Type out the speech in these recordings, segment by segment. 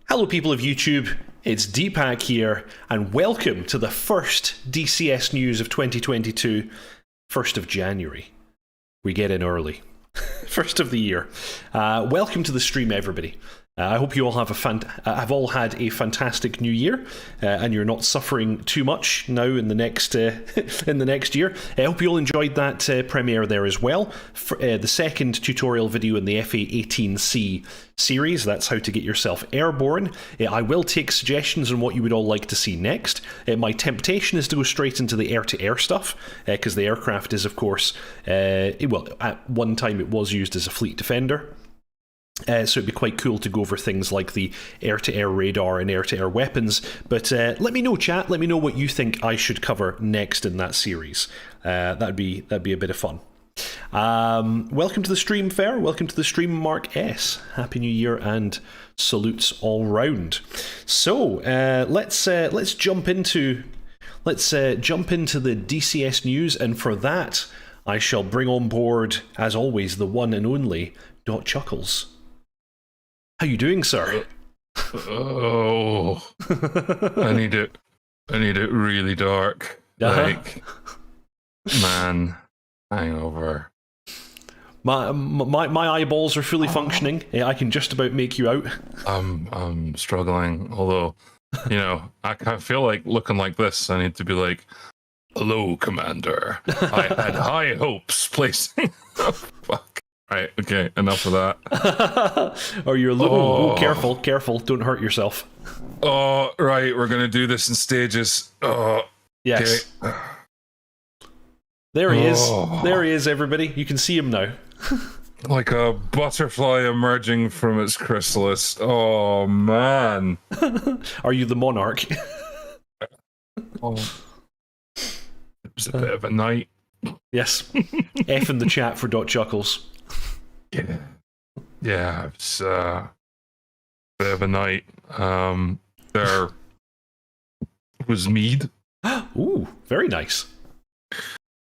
Hello people of YouTube, it's Deepak here, and welcome to the first DCS news of 2022, 1st of January. We get in early. First of the year. Welcome to the stream, everybody. I hope you all have all had a fantastic new year, and you're not suffering too much now in the next in the next year. I hope you all enjoyed that premiere there as well. For, the second tutorial video in the FA-18C series, that's how to get yourself airborne. I will take suggestions on what you would all like to see next. My temptation is to go straight into the air-to-air stuff, because the aircraft is, of course, well, at one time it was used as a fleet defender. So it'd be quite cool to go over things like the air-to-air radar and air-to-air weapons. But let me know, chat. Let me know what you think I should cover next in that series. That'd be a bit of fun. Welcome to the stream, Fair. Welcome to the stream, Mark S. Happy New Year and salutes all round. So let's jump into the DCS news, and for that I shall bring on board, as always, the one and only dotChuckles. How you doing, sir? Oh, I need it really dark. Like, man, hangover. My eyeballs are fully functioning. I can just about make you out. I'm struggling. Although, you know, I feel like looking like this. I need to be like, "Hello, Commander. I had high hopes placing." Oh, fuck. Right, okay, enough of that. Or you're a little... Oh, careful, don't hurt yourself. Oh, right, we're going to do this in stages. Oh, yes. Okay. There he is, everybody. You can see him now. Like a butterfly emerging from its chrysalis. Oh, man. Are you the monarch? Oh. It was a bit of a night. Yes. F in the chat for dotChuckles. Yeah, it's a bit of a night. There was mead. Ooh, very nice.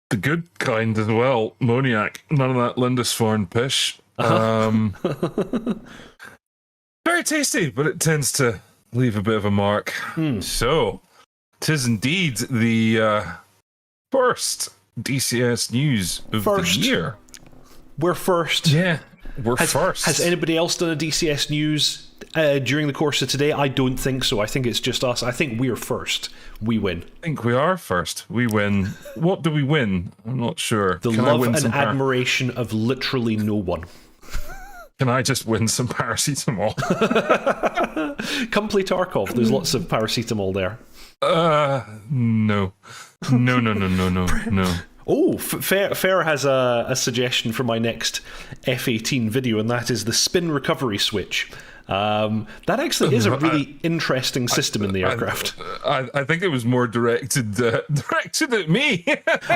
The good kind as well. Moniac. None of that Lindisfarne pish. Very tasty, but it tends to leave a bit of a mark. So, 'tis indeed the first DCS news of the year. We're first. Yeah, we're first. Has anybody else done a DCS news during the course of today? I don't think so. I think it's just us. I think we're first. We win. I think we are first. We win. What do we win? I'm not sure. The love and admiration of literally no one. Can I just win some paracetamol? Come play Tarkov. There's lots of paracetamol there. No. Oh, Fair has a suggestion for my next F-18 video, and that is the spin recovery switch. That actually is a really interesting system in the aircraft. I think it was more directed at me.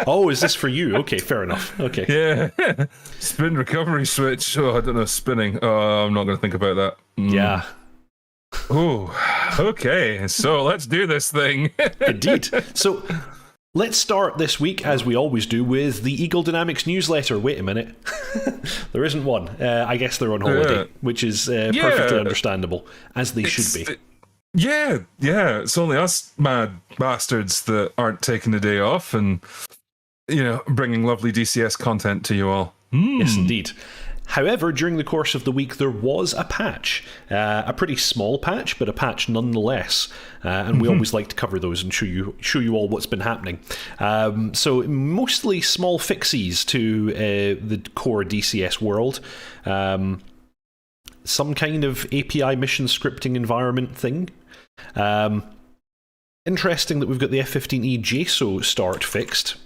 Oh, is this for you? Okay, fair enough. Okay. Yeah. Spin recovery switch. Oh, I don't know, spinning. Oh, I'm not going to think about that. Yeah. Oh, okay. So let's do this thing. Indeed. So... let's start this week, as we always do, with the Eagle Dynamics newsletter. Wait a minute. There isn't one. I guess they're on holiday, which is perfectly understandable, as they should be. Yeah. It's only us mad bastards that aren't taking the day off and, you know, bringing lovely DCS content to you all. Yes, indeed. However, during the course of the week, there was a patch. A pretty small patch, but a patch nonetheless. And we always like to cover those and show you all what's been happening. So mostly small fixies to the core DCS world. Some kind of API mission scripting environment thing. Interesting that we've got the F-15E JSO start fixed.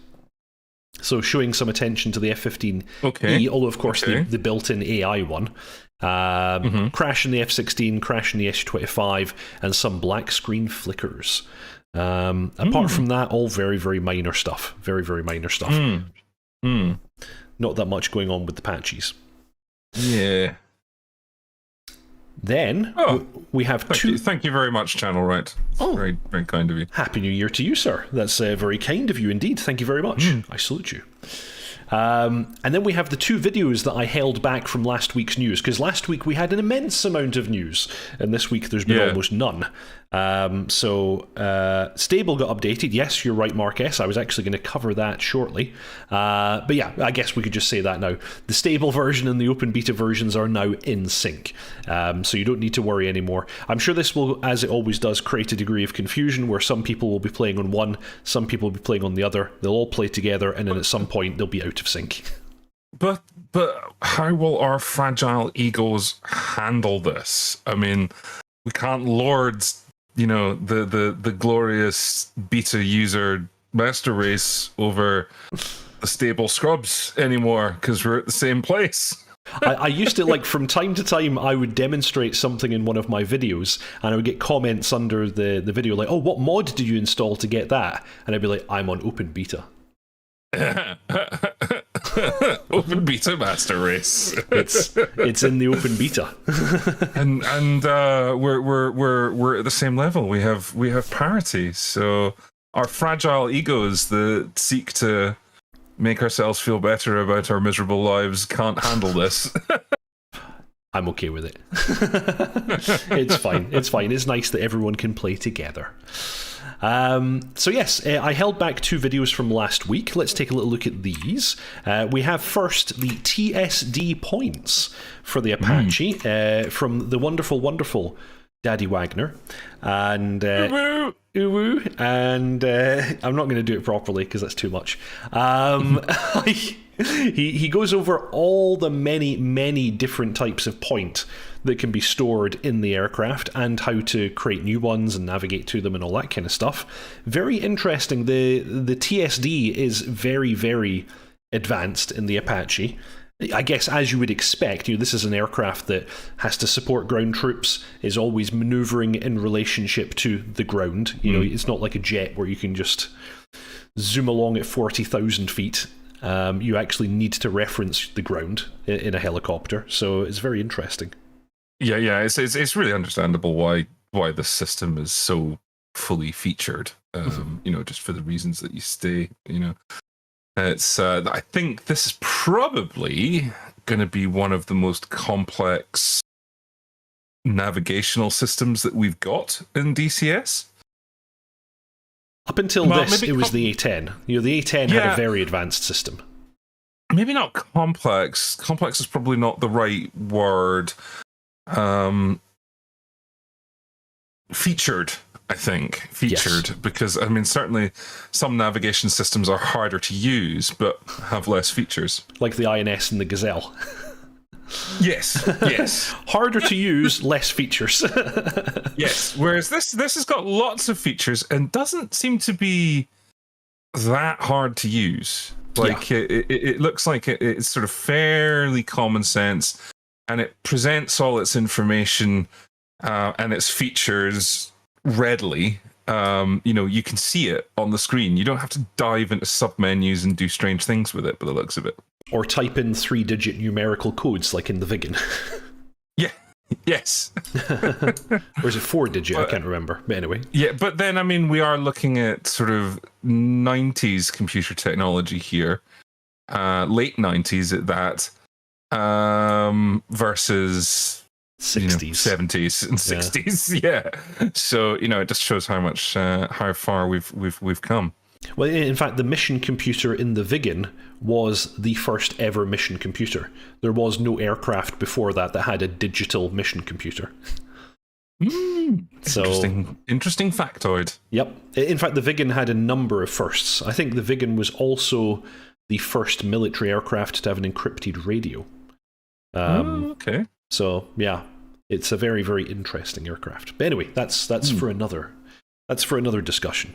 So showing some attention to the F-15E, although of course the built-in AI one. Crash in the F-16, crash in the SU-25, and some black screen flickers. Apart from that, all very, very minor stuff. Very, very minor stuff. Not that much going on with the patches. Yeah. Then we have Thank you very much, Channel Right. Very, very kind of you. Happy New Year to you, sir. That's very kind of you indeed. Thank you very much. I salute you. And then we have the 2 videos that I held back from last week's news, because last week we had an immense amount of news, and this week there's been almost none. So Stable got updated. Yes, you're right, Mark S. I was actually going to cover that shortly. But yeah, I guess we could just say that now. The stable version and the open beta versions are now in sync. So you don't need to worry anymore. I'm sure this will, as it always does, create a degree of confusion where some people will be playing on one, some people will be playing on the other. They'll all play together, and then at some point they'll be out of sync. But how will our fragile egos handle this? I mean, we can't lord, the glorious beta user master race over the stable scrubs anymore because we're at the same place. I used to, from time to time, I would demonstrate something in one of my videos, and I would get comments under the video like, oh, what mod did you install to get that? And I'd be like, I'm on open beta. Open beta master race. It's in the open beta. and we're at the same level. We have parity. So our fragile egos that seek to make ourselves feel better about our miserable lives can't handle this. I'm okay with it. It's fine. It's fine. It's nice that everyone can play together. So yes, I held back 2 videos from last week. Let's take a little look at these. We have first the TSD points for the Apache from the wonderful, wonderful Daddy Wagner. And Uwu. And I'm not going to do it properly because that's too much. He goes over all the many, many different types of point that can be stored in the aircraft and how to create new ones and navigate to them and all that kind of stuff. Very interesting. The TSD is very, very advanced in the Apache. I guess as you would expect, this is an aircraft that has to support ground troops, is always maneuvering in relationship to the ground. It's not like a jet where you can just zoom along at 40,000 feet. You actually need to reference the ground in a helicopter, so it's very interesting. Yeah, it's really understandable why the system is so fully featured. Just for the reasons that you stay. It's. I think this is probably going to be one of the most complex navigational systems that we've got in DCS. Up until this, it was the A10. The A10 had a very advanced system. Maybe not complex. Complex is probably not the right word. Featured, I think. Featured, yes. Because, certainly some navigation systems are harder to use, but have less features. Like the INS and the Gazelle. Yes. Harder to use, less features. Yes, whereas this has got lots of features and doesn't seem to be that hard to use. It looks like it's sort of fairly common sense, and it presents all its information and its features readily. You can see it on the screen. You don't have to dive into sub-menus and do strange things with it by the looks of it. Or type in 3-digit numerical codes like in the Viggen. Yeah. Yes. Or is it 4-digit? I can't remember. But anyway. Yeah, but then, we are looking at sort of 90s computer technology here. Late 90s at that. Versus 60s. 70s and 60s. Yeah. So, it just shows how far we've come. Well, in fact, the mission computer in the Viggen was the first ever mission computer. There was no aircraft before that had a digital mission computer. Interesting factoid. Yep. In fact, the Viggen had a number of firsts. I think the Viggen was also the first military aircraft to have an encrypted radio. Okay. So, yeah, it's a very, very interesting aircraft. But anyway, that's for another... That's for another discussion.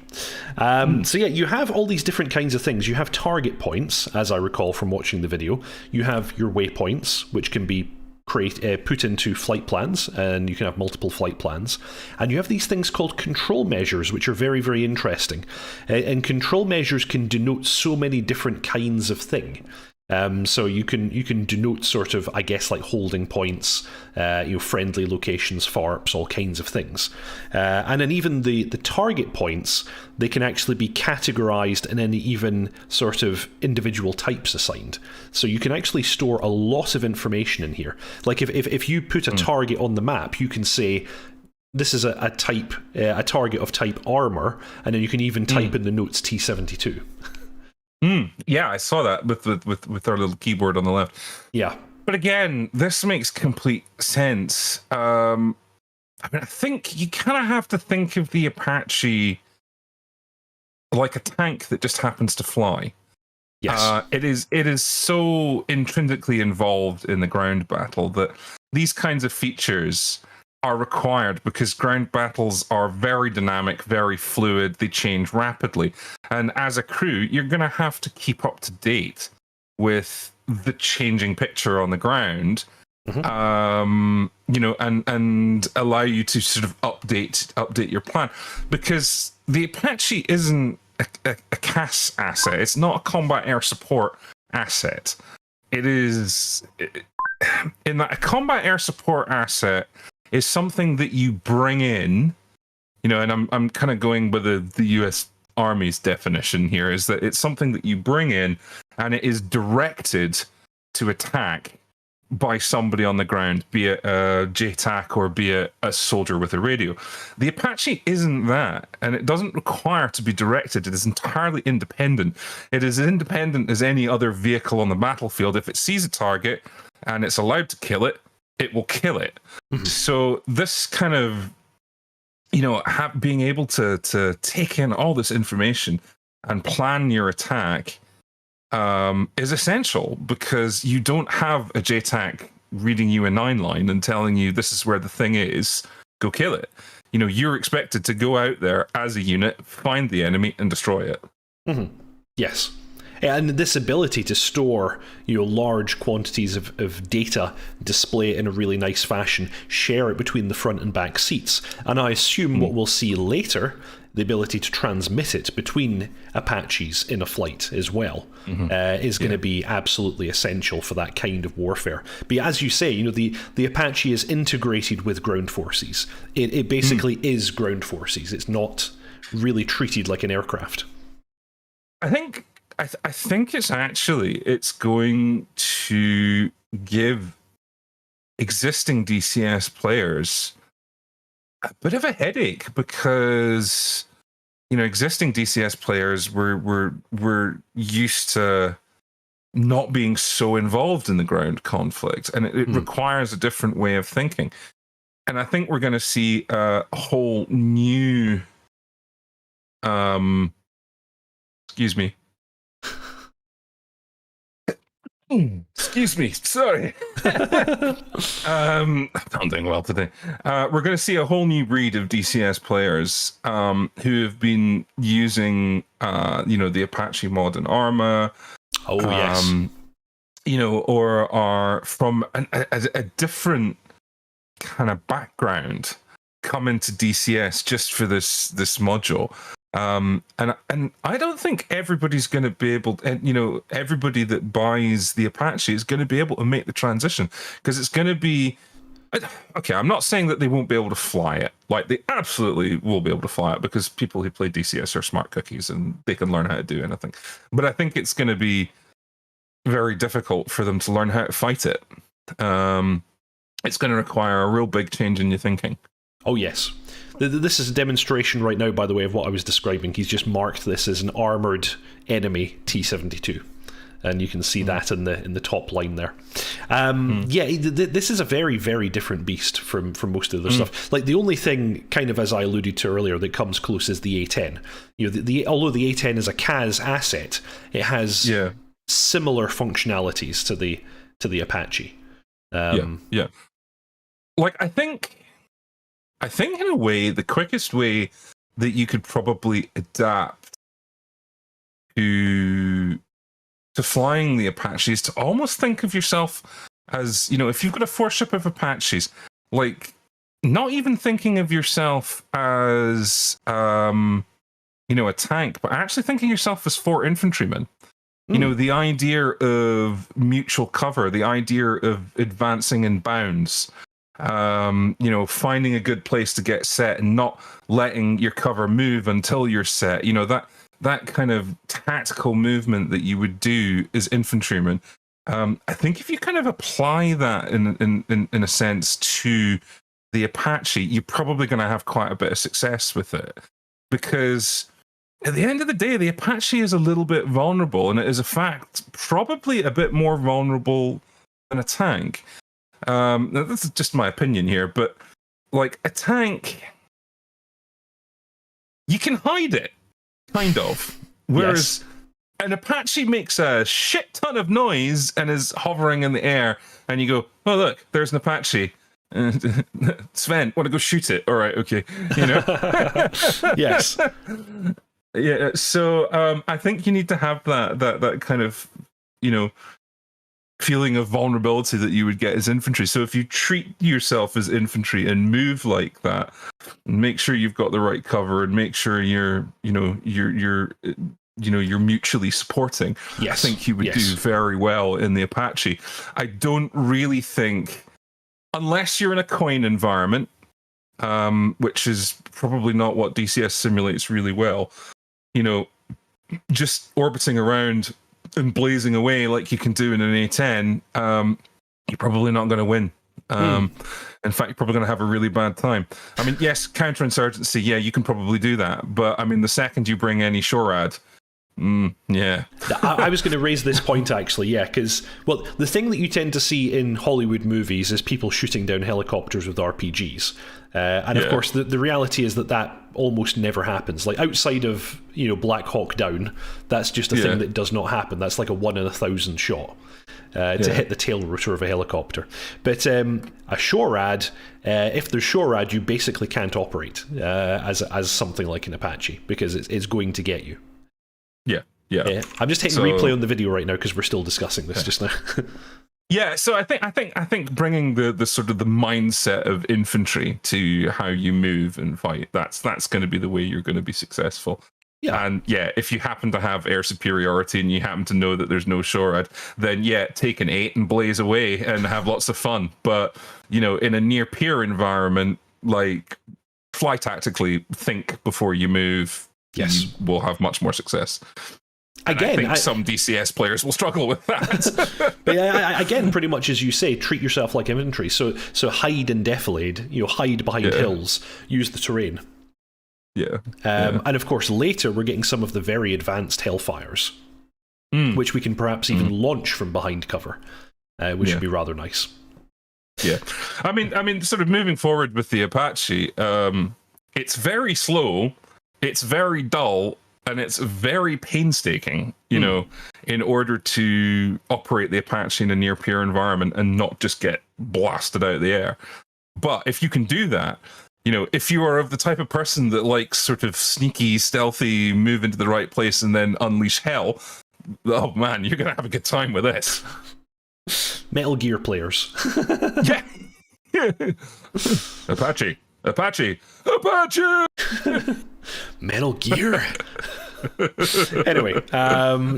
So yeah, you have all these different kinds of things. You have target points, as I recall from watching the video. You have your waypoints, which can be put into flight plans, and you can have multiple flight plans. And you have these things called control measures, which are very, very interesting. And control measures can denote so many different kinds of thing. So you can denote sort of, I guess, like holding points, friendly locations, FARPs, all kinds of things. And then even the target points, they can actually be categorized and then even sort of individual types assigned. So you can actually store a lot of information in here. Like if you put a target on the map, you can say, this is a target of type armor, and then you can even type in the notes T-72. Yeah, I saw that with our little keyboard on the left. Yeah. But again, this makes complete sense. I mean, I think you kind of have to think of the Apache like a tank that just happens to fly. Yes. It is so intrinsically involved in the ground battle that these kinds of features are required because ground battles are very dynamic, very fluid, they change rapidly. And as a crew, you're going to have to keep up to date with the changing picture on the ground, and allow you to sort of update your plan. Because the Apache isn't a CAS asset. It's not a combat air support asset. It is, in that a combat air support asset is something that you bring in, and I'm kind of going with the US Army's definition here, is that it's something that you bring in and it is directed to attack by somebody on the ground, be it a JTAC or be it a soldier with a radio. The Apache isn't that, and it doesn't require to be directed. It is entirely independent. It is independent as any other vehicle on the battlefield. If it sees a target and it's allowed to kill it, it will kill it. So this kind of, being able to take in all this information and plan your attack is essential, because you don't have a JTAC reading you a 9-line and telling you this is where the thing is, go kill it. You're expected to go out there as a unit, find the enemy and destroy it. Yes. And this ability to store, large quantities of data, display it in a really nice fashion, share it between the front and back seats. And I assume what we'll see later, the ability to transmit it between Apaches in a flight as well, is going to be absolutely essential for that kind of warfare. But as you say, the Apache is integrated with ground forces. It basically is ground forces. It's not really treated like an aircraft. I think it's going to give existing DCS players a bit of a headache, because existing DCS players were used to not being so involved in the ground conflict, and it requires a different way of thinking. And I think we're going to see a whole new excuse me. Excuse me, sorry. I'm doing well today. We're going to see a whole new breed of DCS players who have been using, the Apache mod and Arma. Oh, yes. Or are from a different kind of background, come into DCS just for this module. And I don't think everybody's going to be able, everybody that buys the Apache is going to be able to make the transition, because it's going to be, okay, I'm not saying that they won't be able to fly it. Like, they absolutely will be able to fly it, because people who play DCS are smart cookies and they can learn how to do anything. But I think it's going to be very difficult for them to learn how to fight it. It's going to require a real big change in your thinking. Oh, yes. This is a demonstration right now, by the way, of what I was describing. He's just marked this as an armoured enemy T-72. And you can see that in the top line there. Yeah, this is a very, very different beast from most of the stuff. Like, the only thing, kind of as I alluded to earlier, that comes close is the A-10. Although the A-10 is a CAS asset, it has similar functionalities to the Apache. Yeah. Like, I think in a way, the quickest way that you could probably adapt to flying the Apache is to almost think of yourself as, if you've got a 4-ship of Apaches, like, not even thinking of yourself as, a tank, but actually thinking of yourself as 4 infantrymen. You know, the idea of mutual cover, the idea of advancing in bounds, you know, finding a good place to get set and not letting your cover move until you're set. You know, that kind of tactical movement that you would do as infantrymen. I think if you kind of apply that in a sense to the Apache, you're probably going to have quite a bit of success with it, because at the end of the day, the Apache is a little bit vulnerable, and it is a fact probably a bit more vulnerable than a tank. Now, this is just my opinion here, but like a tank, you can hide it, kind of. Whereas an Apache makes a shit ton of noise and is hovering in the air, and you go, "Oh, look, there's an Apache." Sven, want to go shoot it? All right, okay. You know. Yes. Yeah. So I think you need to have that kind of, you know, feeling of vulnerability that you would get as infantry. So if you treat yourself as infantry and move like that, and make sure you've got the right cover, and make sure you're mutually supporting. Yes. I think you would do very well in the Apache. I don't really think, unless you're in a coin environment, which is probably not what DCS simulates really well, you know, just orbiting around and blazing away like you can do in an A10, you're probably not going to win. In fact, you're probably going to have a really bad time. I mean, yes, counterinsurgency, yeah, you can probably do that. But I mean, the second you bring any SHORAD, yeah. I was going to raise this point, actually, yeah, because, well, the thing that you tend to see in Hollywood movies is people shooting down helicopters with RPGs. And of course, the reality is that almost never happens. Like, outside of, you know, Black Hawk Down, that's just a thing that does not happen. That's like a 1 in 1,000 shot to hit the tail rotor of a helicopter. But a SHORAD, if there's SHORAD, you basically can't operate as something like an Apache, because it's going to get you. Yeah. I'm just hitting replay on the video right now because we're still discussing this just now. Yeah, so I think bringing the sort of the mindset of infantry to how you move and fight, that's going to be the way you're going to be successful. Yeah. And yeah, if you happen to have air superiority and you happen to know that there's no SHORAD, then yeah, take an 8 and blaze away and have lots of fun. But, you know, in a near peer environment, like, fly tactically, think before you move. Yes. You will have much more success. Again, I think some DCS players will struggle with that. But again, pretty much as you say, treat yourself like infantry. So hide and defilade. You know, hide behind hills. Use the terrain. Yeah. And of course, later we're getting some of the very advanced Hellfires, which we can perhaps even launch from behind cover, which would be rather nice. Yeah, I mean, sort of moving forward with the Apache, it's very slow, it's very dull, and it's very painstaking, you know, in order to operate the Apache in a near-peer environment and not just get blasted out of the air. But if you can do that, you know, if you are of the type of person that likes sort of sneaky, stealthy, move into the right place and then unleash hell, oh man, you're going to have a good time with this. Metal Gear players. Yeah. Apache. Metal Gear. Anyway,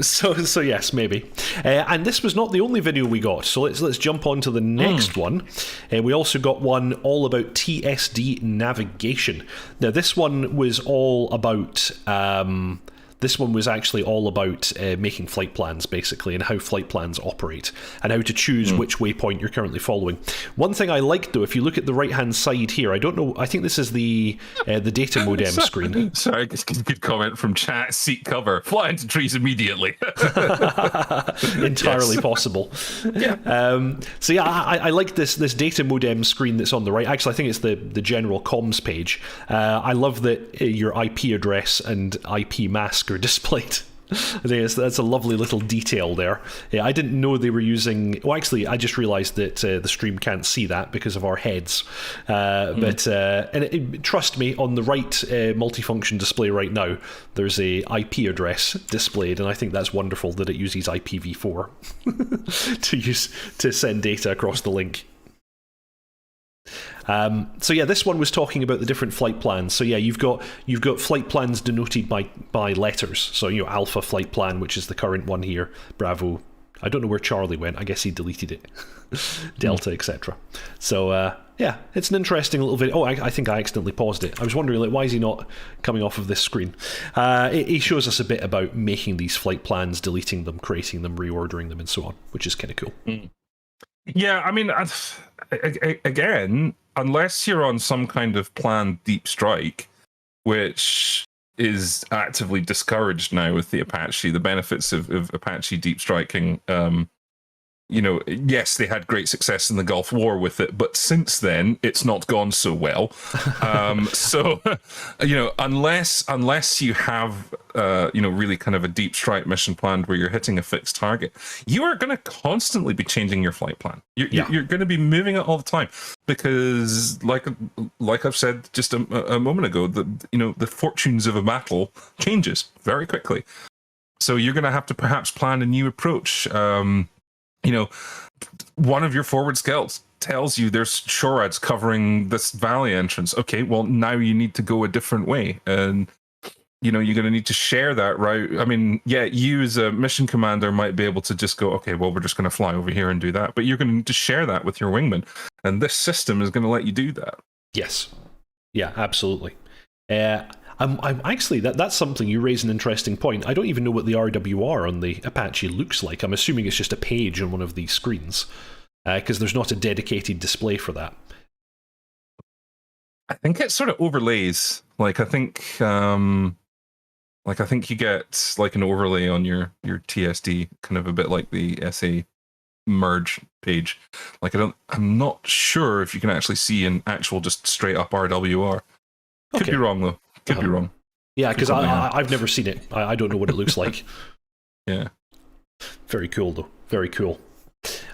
so yes, maybe. And this was not the only video we got. So let's jump on to the next one. We also got one all about TSD navigation. Now, this one was all about. This one was actually all about making flight plans, basically, and how flight plans operate, and how to choose which waypoint you're currently following. One thing I liked, though, if you look at the right-hand side here, I don't know, I think this is the data modem screen. Sorry, good comment from chat. Seat cover. Fly into trees immediately. Entirely possible. Yeah. So yeah, I like this data modem screen that's on the right. Actually, I think it's the general comms page. I love that your IP address and IP mask are displayed. I think that's a lovely little detail there. Yeah, I didn't know they were using. Well, actually, I just realised that the stream can't see that because of our heads. But trust me, on the right multifunction display right now, there's a IP address displayed, and I think that's wonderful that it uses IPv4 to send data across the link. So yeah, this one was talking about the different flight plans. So yeah, you've got flight plans denoted by letters. So Alpha flight plan, which is the current one here. Bravo. I don't know where Charlie went. I guess he deleted it. Delta, etc. So yeah, it's an interesting little video. Oh, I think I accidentally paused it. I was wondering, like, why is he not coming off of this screen? He shows us a bit about making these flight plans, deleting them, creating them, reordering them, and so on, which is kind of cool. Yeah, I mean, again, unless you're on some kind of planned deep strike, which is actively discouraged now with the Apache, the benefits of Apache deep striking. Yes, they had great success in the Gulf War with it, but since then it's not gone so well. So, unless you have, really kind of a deep strike mission planned where you're hitting a fixed target, you are going to constantly be changing your flight plan. You're going to be moving it all the time because, like I've said just a moment ago, the fortunes of a battle changes very quickly. So you're going to have to perhaps plan a new approach. One of your forward scouts tells you there's SHORADs covering this valley entrance. Okay, well, now you need to go a different way. And, you're going to need to share that route. I mean, yeah, you as a mission commander might be able to just go, okay, well, we're just going to fly over here and do that. But you're going to need to share that with your wingman. And this system is going to let you do that. Yes. Yeah, absolutely. I'm actually, that's something you raise an interesting point. I don't even know what the RWR on the Apache looks like. I'm assuming it's just a page on one of these screens, because there's not a dedicated display for that. I think it sort of overlays. I think you get like an overlay on your TSD, kind of a bit like the SA merge page. I'm not sure if you can actually see an actual just straight up RWR. Could be wrong though. Could be wrong. Yeah, because I've never seen it. I don't know what it looks like. Yeah. Very cool, though. Very cool.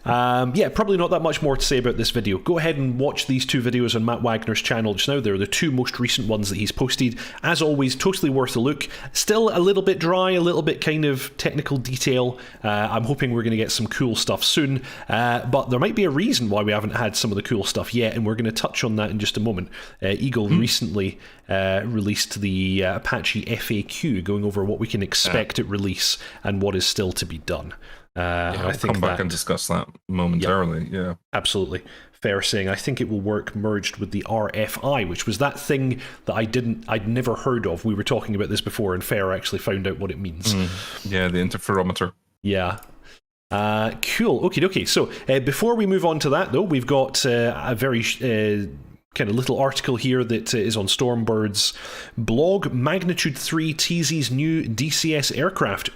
Yeah, probably not that much more to say about this video. Go ahead and watch these two videos on Matt Wagner's channel just now. They're the two most recent ones that he's posted. As always, totally worth a look. Still a little bit dry, a little bit kind of technical detail. I'm hoping we're going to get some cool stuff soon, but there might be a reason why we haven't had some of the cool stuff yet, and we're going to touch on that in just a moment. Eagle recently released the Apache FAQ, going over what we can expect at release and what is still to be done. I'll come back and discuss that momentarily. Yeah, absolutely. Fair saying. I think it will work merged with the RFI, which was that thing that I'd never heard of. We were talking about this before, and Fair actually found out what it means. Yeah, the interferometer. Yeah. Cool. Okie dokie. So before we move on to that, though, we've got a very kind of little article here that is on Stormbird's blog. Magnitude 3 teases new DCS aircraft ?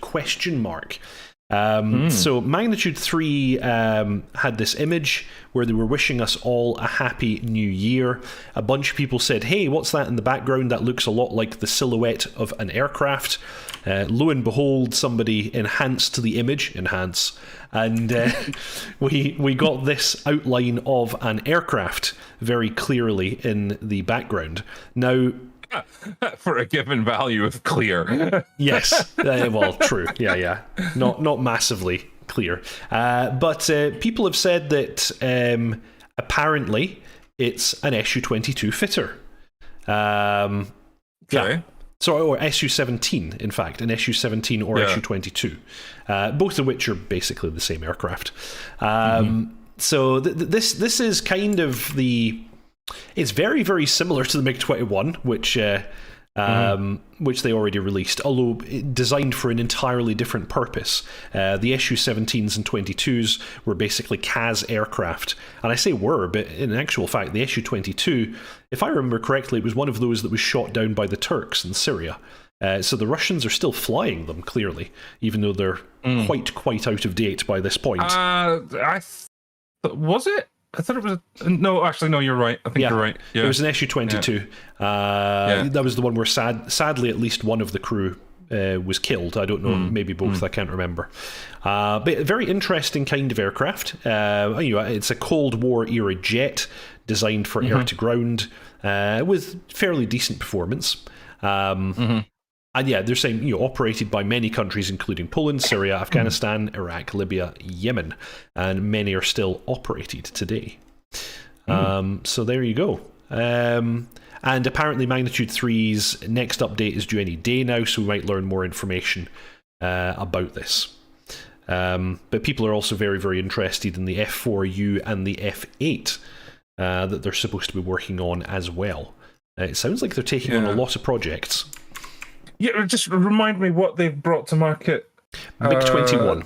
So Magnitude 3 had this image where they were wishing us all a happy new year. A bunch of people said, hey, what's that in the background? That looks a lot like the silhouette of an aircraft. Lo and behold, somebody enhanced the image, and we got this outline of an aircraft very clearly in the background. Now, for a given value of clear. Yes, well, true. Yeah. Not massively clear. But people have said that apparently it's an Su-22 fitter. Okay. Yeah. Sorry, or Su-17, in fact, an Su-17 or Su-22, both of which are basically the same aircraft. So this is kind of the... It's very, very similar to the MiG-21, which they already released, although designed for an entirely different purpose. The Su-17s and 22s were basically CAS aircraft. And I say were, but in actual fact, the Su-22, if I remember correctly, it was one of those that was shot down by the Turks in Syria. So the Russians are still flying them, clearly, even though they're quite out of date by this point. Was it? I thought it was... No, actually, no, you're right. I think you're right. Yeah. It was an Su-22. That was the one where, sadly, at least one of the crew was killed. I don't know, maybe both, I can't remember. But a very interesting kind of aircraft. It's a Cold War era jet designed for air-to-ground with fairly decent performance. And yeah, they're saying, operated by many countries, including Poland, Syria, Afghanistan, Iraq, Libya, Yemen, and many are still operated today. So there you go. And apparently Magnitude 3's next update is due any day now, so we might learn more information about this. But people are also very, very interested in the F4U and the F8 that they're supposed to be working on as well. It sounds like they're taking on a lot of projects. Yeah, just remind me what they've brought to market. MiG-21.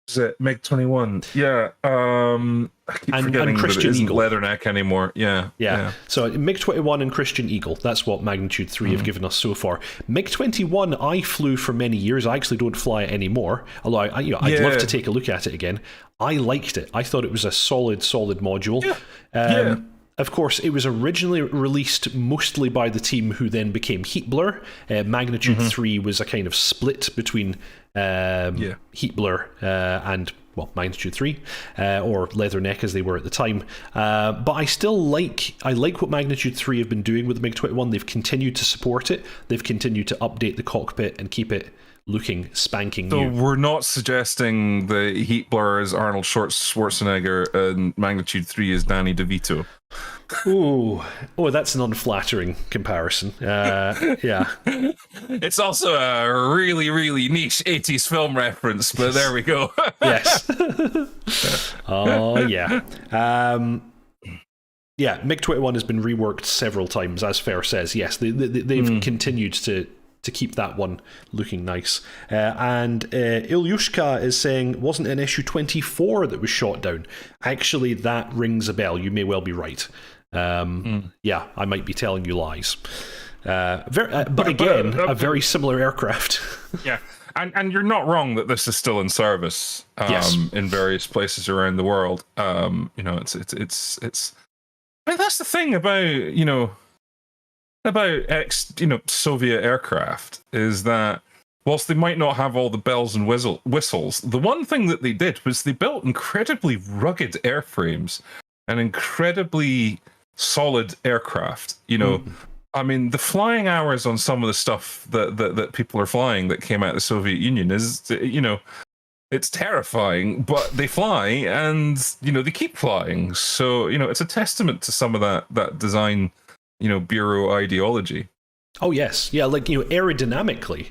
Is it MiG-21? Yeah. I keep forgetting and Christian that it isn't Eagle. Leatherneck anymore. Yeah. So MiG-21 and Christian Eagle, that's what Magnitude 3 have given us so far. MiG-21 I flew for many years. I actually don't fly it anymore, although I'd love to take a look at it again. I liked it. I thought it was a solid module. Of course, it was originally released mostly by the team who then became Heat Blur. Magnitude 3 was a kind of split between Heat Blur and, well, Magnitude 3, or Leatherneck as they were at the time. But I still like what Magnitude 3 have been doing with the MiG-21. They've continued to support it. They've continued to update the cockpit and keep it looking spanking new. So we're not suggesting the Heat Blur is Arnold Schwarzenegger and Magnitude 3 is Danny DeVito. Oh, that's an unflattering comparison. Yeah. It's also a really, really niche 80s film reference, but there we go. Yes. Oh, yeah. Yeah, MiG-21 has been reworked several times, as Fair says. Yes, they've continued to keep that one looking nice. And Ilyushka is saying, wasn't it an issue 24 that was shot down? Actually, that rings a bell. You may well be right. Yeah, I might be telling you lies. But again, a very similar aircraft. Yeah, and you're not wrong that this is still in service in various places around the world. It's I mean, that's the thing about, about Soviet aircraft is that whilst they might not have all the bells and whistles, the one thing that they did was they built incredibly rugged airframes and incredibly solid aircraft. I mean, the flying hours on some of the stuff that people are flying that came out of the Soviet Union is, it's terrifying, but they fly and, they keep flying. So, it's a testament to some of that design, bureau ideology. Oh, yes. Yeah, like, aerodynamically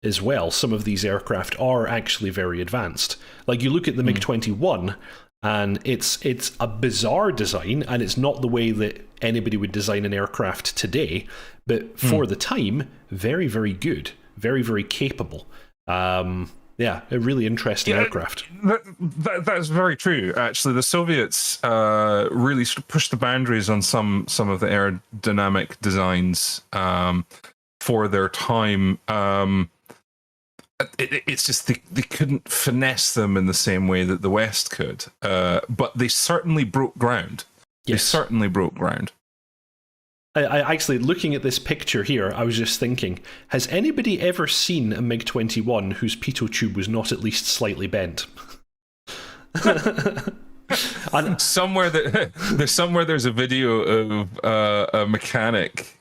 as well, some of these aircraft are actually very advanced. Like, you look at the MiG-21, and it's a bizarre design, and it's not the way that anybody would design an aircraft today, but for the time, very, very good. Very, very capable. Yeah, a really interesting aircraft. That's very true, actually. The Soviets really pushed the boundaries on some of the aerodynamic designs for their time. It's just they couldn't finesse them in the same way that the West could. But they certainly broke ground. Yes. They certainly broke ground. I actually, looking at this picture here, I was just thinking, has anybody ever seen a MiG-21 whose pitot tube was not at least slightly bent? Somewhere there's a video of a mechanic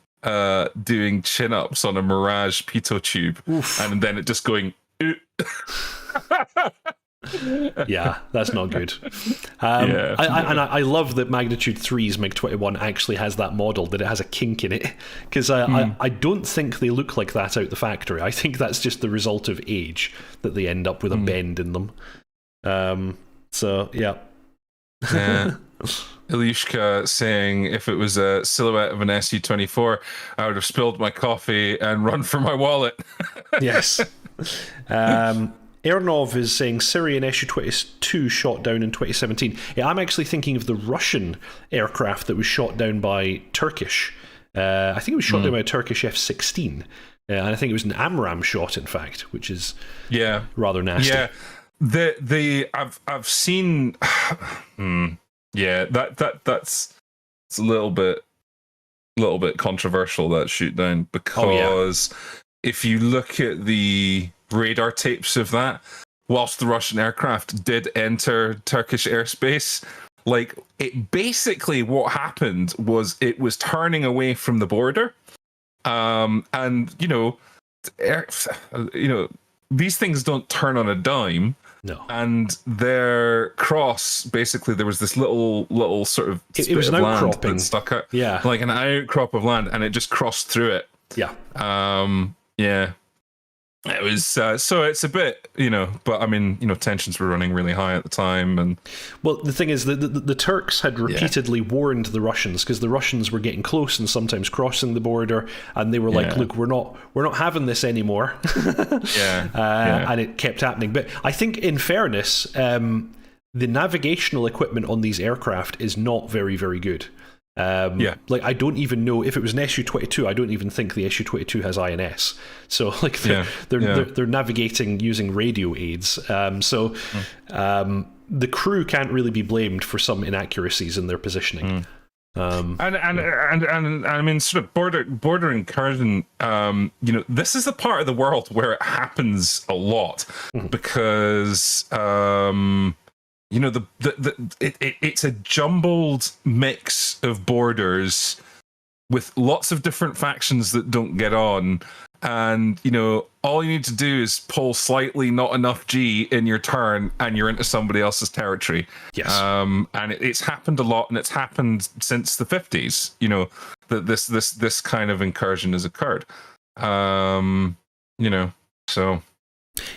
doing chin-ups on a Mirage pitot tube. Oof. And then it just going... Yeah, that's not good. I love that Magnitude 3's MiG-21 actually has that model, that it has a kink in it, because I don't think they look like that out the factory. I think that's just the result of age, that they end up with a bend in them. So, yeah. Ilyushka saying, if it was a silhouette of an Su-24, I would have spilled my coffee and run for my wallet. Yes. Ernov is saying Syrian Su-22 shot down in 2017. Yeah, I'm actually thinking of the Russian aircraft that was shot down by Turkish. I think it was shot down by a Turkish F16. And I think it was an AMRAAM shot, in fact, which is rather nasty. Yeah, I've seen. That's a little bit controversial, that shoot down, because if you look at the radar tapes of that, whilst the Russian aircraft did enter Turkish airspace, like, it basically, what happened was it was turning away from the border, and these things don't turn on a dime. No. And their cross, basically, there was this little sort of It was an outcropping. that stuck out, Yeah. like an outcrop of land, and it just crossed through it. Yeah. Yeah. It was so it's a bit, but I mean, tensions were running really high at the time, and well, the thing is that the Turks had repeatedly warned the Russians, because the Russians were getting close and sometimes crossing the border, and they were like, "Look, we're not having this anymore." And it kept happening. But I think, in fairness, the navigational equipment on these aircraft is not very, very good. Like, I don't even know if it was an Su-22. I don't even think the Su-22 has INS. So, like, they're navigating using radio aids. The crew can't really be blamed for some inaccuracies in their positioning. And I mean, sort of border incursion. This is the part of the world where it happens a lot, because it's a jumbled mix of borders with lots of different factions that don't get on, and all you need to do is pull slightly not enough G in your turn, and you're into somebody else's territory. Yes. And it's happened a lot, and it's happened since the 50s. That this kind of incursion has occurred. So.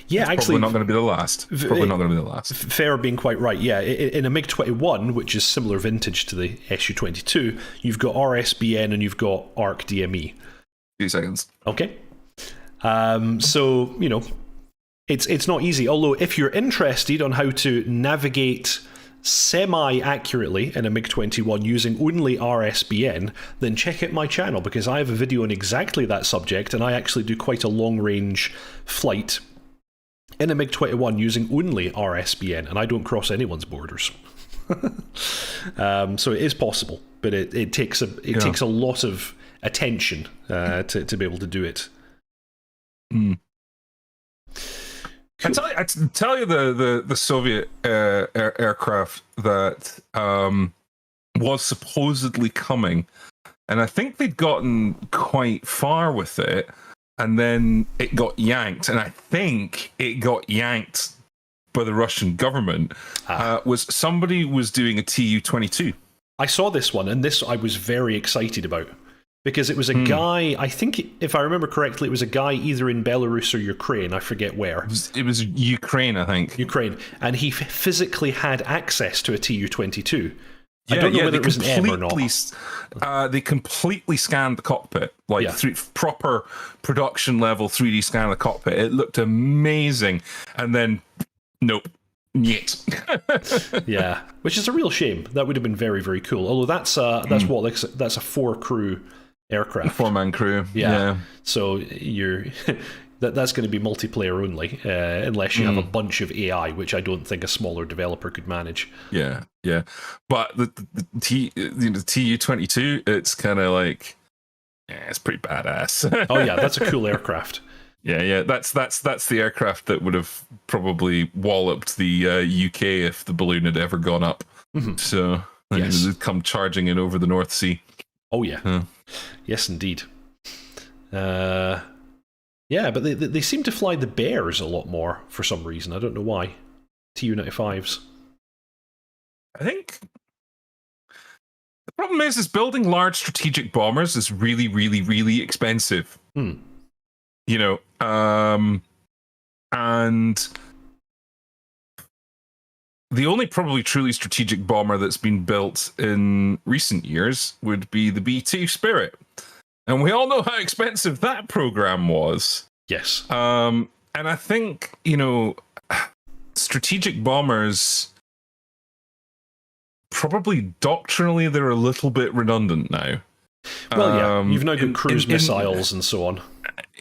Yeah, it's actually, probably not going to be the last. Probably not going to be the last. Fair being quite right. Yeah, in a MiG-21, which is similar vintage to the Su-22, you've got RSBN and you've got ARC DME. 2 seconds. Okay. So it's not easy. Although, if you're interested on how to navigate semi-accurately in a MiG-21 using only RSBN, then check out my channel, because I have a video on exactly that subject, and I actually do quite a long-range flight in a MiG-21 using only RSBN, and I don't cross anyone's borders. So it is possible, but it takes a lot of attention to be able to do it. Cool. I tell you the Soviet aircraft that was supposedly coming, and I think they'd gotten quite far with it, and then it got yanked, and I think it got yanked by the Russian government. Was somebody was doing a Tu-22. I saw this one, and this I was very excited about, because it was a guy, I think, if I remember correctly, it was a guy either in Belarus or Ukraine, I forget where. It was Ukraine, I think. Ukraine, and he physically had access to a Tu-22. I don't know whether it was an M or not. They completely scanned the cockpit, through proper production level 3D scan of the cockpit. It looked amazing, and then nope, yet. Yeah, which is a real shame. That would have been very, very cool. Although that's a 4-crew aircraft, 4-man crew. Yeah. So that's going to be multiplayer only, unless you have a bunch of AI, which I don't think a smaller developer could manage. Yeah. But the Tu-22, it's kind of like, it's pretty badass. Oh yeah, that's a cool aircraft. Yeah. That's the aircraft that would have probably walloped the UK if the balloon had ever gone up. So it would come charging in over the North Sea. Oh yeah. Yes, indeed. Yeah, but they seem to fly the Bears a lot more for some reason. I don't know why. Tu-95s. I think the problem is building large strategic bombers is really, really, really expensive. And the only probably truly strategic bomber that's been built in recent years would be the B-2 Spirit. And we all know how expensive that program was. Yes. And I think, strategic bombers, probably doctrinally, they're a little bit redundant now. Well, you've now got cruise missiles and so on.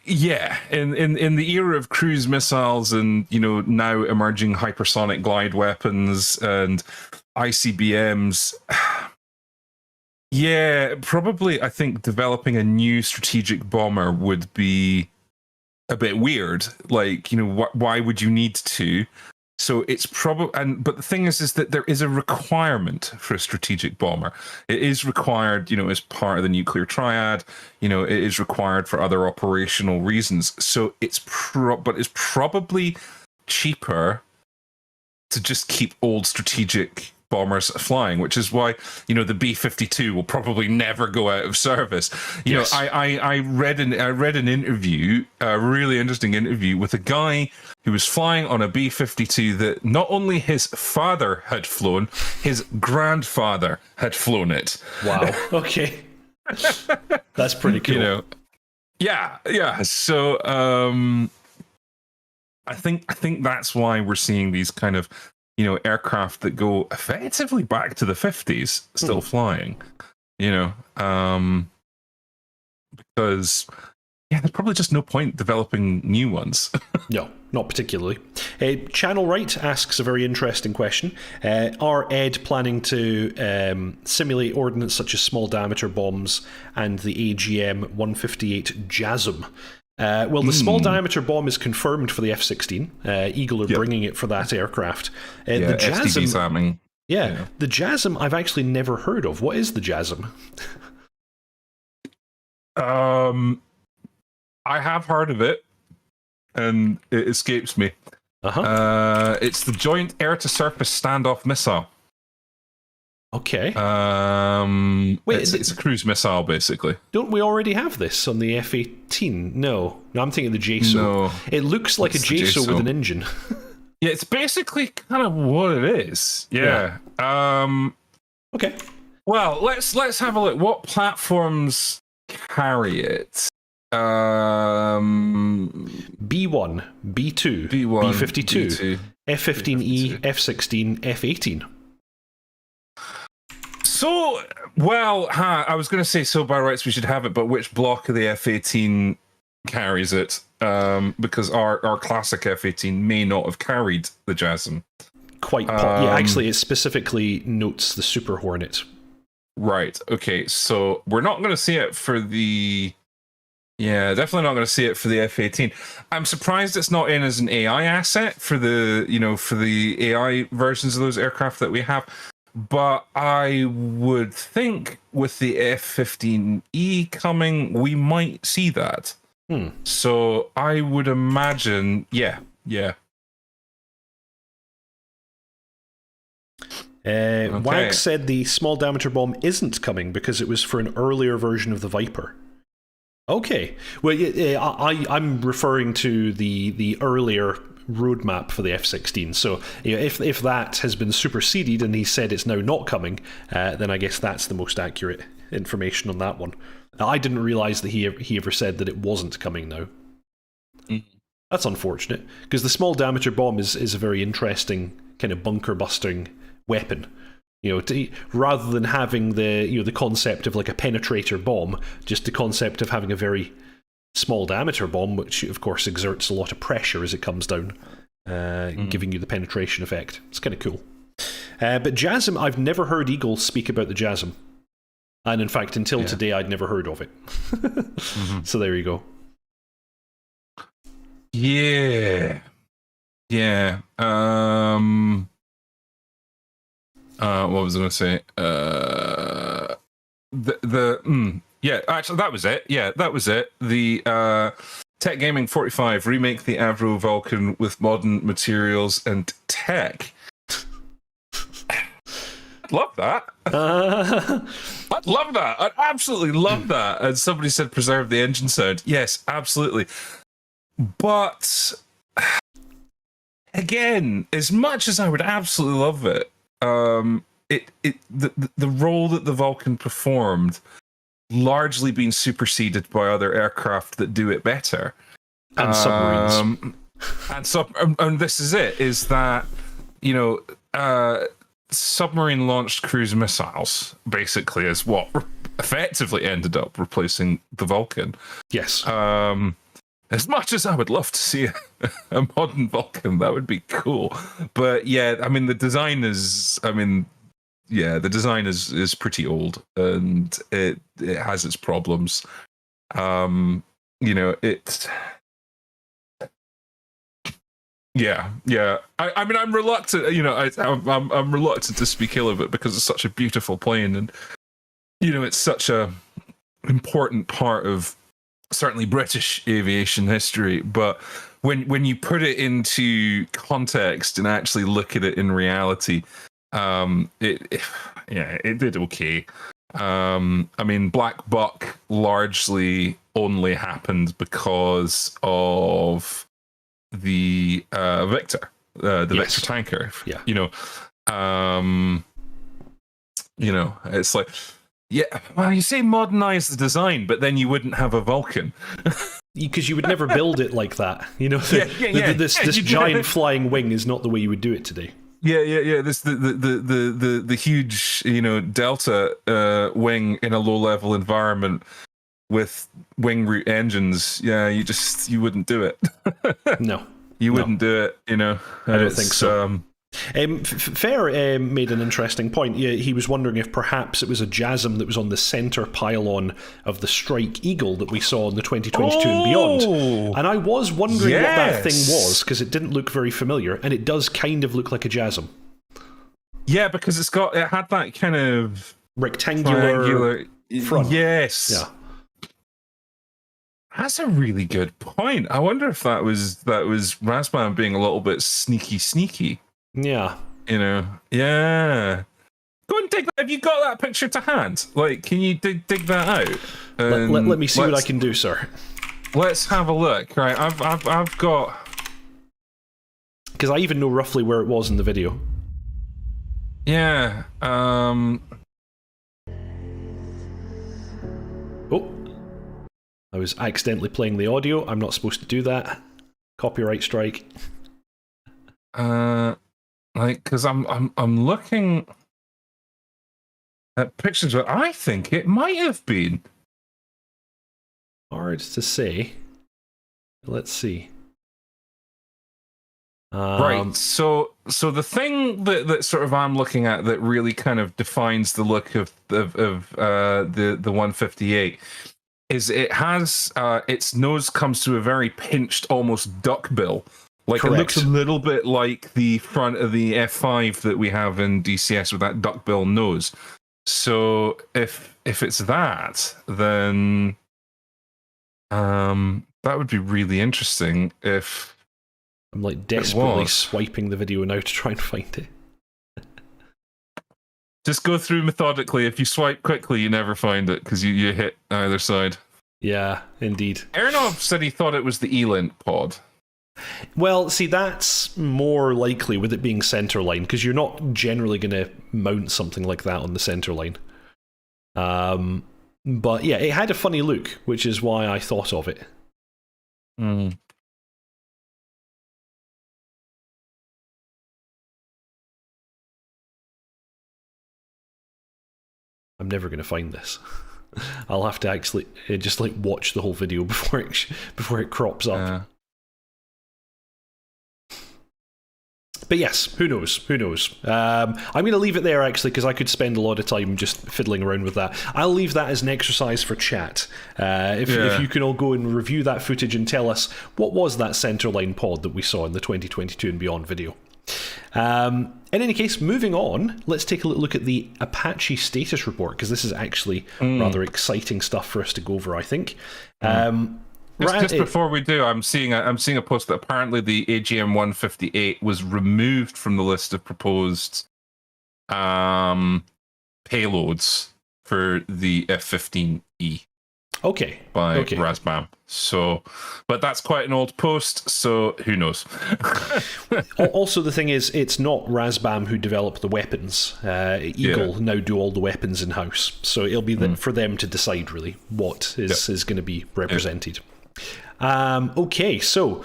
Yeah, in the era of cruise missiles and, now emerging hypersonic glide weapons and ICBMs, yeah, probably I think developing a new strategic bomber would be a bit weird. Like, why would you need to? So it's probably, but the thing is that there is a requirement for a strategic bomber. It is required, as part of the nuclear triad. It is required for other operational reasons. So it's probably cheaper to just keep old strategic bombers flying, which is why, you know, the B-52 will probably never go out of service. You know, I read an interview, a really interesting interview with a guy who was flying on a B-52 that not only his father had flown, his grandfather had flown it. Wow. Okay. That's pretty cool. You know, yeah. So I think that's why we're seeing these kind of, you know, aircraft that go effectively back to the 50s still flying, you know, because there's probably just no point developing new ones. No, not particularly. Channel Right asks a very interesting question. Are Ed planning to simulate ordnance such as small diameter bombs and the AGM-158 JASM? Well, the small diameter bomb is confirmed for the F-16. Eagle are bringing it for that aircraft. The JASM, the JASM I've actually never heard of. What is the JASM? I have heard of it, and it escapes me. It's the Joint Air-to-Surface Standoff Missile. Okay. Wait, it's a cruise missile, basically. Don't we already have this on the F-18? No, I'm thinking the JSO. No, it looks like a JSO with an engine. Yeah, it's basically kind of what it is. Yeah. Okay. Well, let's have a look. What platforms carry it? B1, B2, B-52, F-15E, F-16, F-18. So, well, I was going to say, so by rights we should have it, but which block of the F-18 carries it? Because our classic F-18 may not have carried the JASM. Actually, it specifically notes the Super Hornet. Right, okay, so we're not going to see it for the... Yeah, definitely not going to see it for the F-18. I'm surprised it's not in as an AI asset for the, you know, for the AI versions of those aircraft that we have. But I would think with the F-15E coming, we might see that. So I would imagine, yeah. Wag said the small diameter bomb isn't coming because it was for an earlier version of the Viper. Okay. Well, I'm referring to the earlier roadmap for the F-16. So if that has been superseded and he said it's now not coming, then I guess that's the most accurate information on that one. I didn't realize that he ever said that it wasn't coming now. That's unfortunate, because the small diameter bomb is a very interesting kind of bunker busting weapon. You know, rather than having the concept of like a penetrator bomb, just the concept of having a very small diameter bomb, which of course exerts a lot of pressure as it comes down, giving you the penetration effect. It's kind of cool. But JASM, I've never heard Eagle speak about the JASM. And in fact, until today, I'd never heard of it. So there you go. Yeah. What was I going to say? Actually, that was it. Yeah, that was it. The Tech Gaming 45 remake the Avro Vulcan with modern materials and tech. I'd love that. I'd love that. I'd absolutely love that. And somebody said preserve the engine sound. Yes, absolutely. But again, as much as I would absolutely love it, the role that the Vulcan performed largely been superseded by other aircraft that do it better, and submarines. And this is it: is that, you know, submarine launched cruise missiles basically is what effectively ended up replacing the Vulcan. Yes. As much as I would love to see a modern Vulcan, that would be cool. But yeah, I mean, the design is pretty old, and it has its problems. You know, it's... Yeah. I mean, I'm reluctant. You know, I'm reluctant to speak ill of it because it's such a beautiful plane, and you know, it's such a important part of certainly British aviation history. But when you put it into context and actually look at it in reality, it did okay. I mean, Black Buck largely only happened because of the Victor, Victor tanker. Yeah. It's like, well, you say modernize the design, but then you wouldn't have a Vulcan. Because you would never build it like that. This giant flying wing is not the way you would do it today. This the huge delta wing in a low level environment with wing root engines. Yeah, you wouldn't do it. No, you wouldn't do it. I don't think so. Fair made an interesting point. He was wondering if perhaps it was a JASM that was on the center pylon of the Strike Eagle that we saw in the 2022 and beyond. And I was wondering what that thing was, because it didn't look very familiar, and it does kind of look like a JASM. Yeah, because it had that kind of rectangular front. Yes. Yeah. That's a really good point. I wonder if that was Razbam being a little bit sneaky. Yeah. Yeah. Go and dig that. Have you got that picture to hand? Like, can you dig that out? Let me see what I can do, sir. Let's have a look. Right, I've got... Because I even know roughly where it was in the video. Yeah. Oh. I was accidentally playing the audio. I'm not supposed to do that. Copyright strike. Because I'm looking at pictures where I think it might have been. Hard to say. Let's see. Right. So the thing that sort of I'm looking at that really kind of defines the look of the 158 is it has its nose comes to a very pinched, almost duckbill. Like Correct. It looks a little bit like the front of the F5 that we have in DCS with that duckbill nose. So if it's that, then that would be really interesting. If I'm like desperately swiping the video now to try and find it. Just go through methodically. If you swipe quickly, you never find it because you hit either side. Yeah, indeed. Aronov said he thought it was the E-Lint pod. Well, see, that's more likely with it being centerline, because you're not generally going to mount something like that on the centerline. But yeah, it had a funny look, which is why I thought of it. Mm. I'm never going to find this. I'll have to actually just like watch the whole video before it crops up. But yes, who knows? Who knows? I'm going to leave it there, actually, because I could spend a lot of time just fiddling around with that. I'll leave that as an exercise for chat. If you can all go and review that footage and tell us what was that centerline pod that we saw in the 2022 and beyond video. In any case, moving on, let's take a look at the Apache status report, because this is actually rather exciting stuff for us to go over, I think. Just before we do, I'm seeing a post that apparently the AGM 158 was removed from the list of proposed payloads for the F-15E. Okay. By Razbam. So, but that's quite an old post, so who knows? Also, the thing is, it's not Razbam who developed the weapons. Eagle now do all the weapons in-house. So it'll be for them to decide, really, what is going to be represented. Okay, so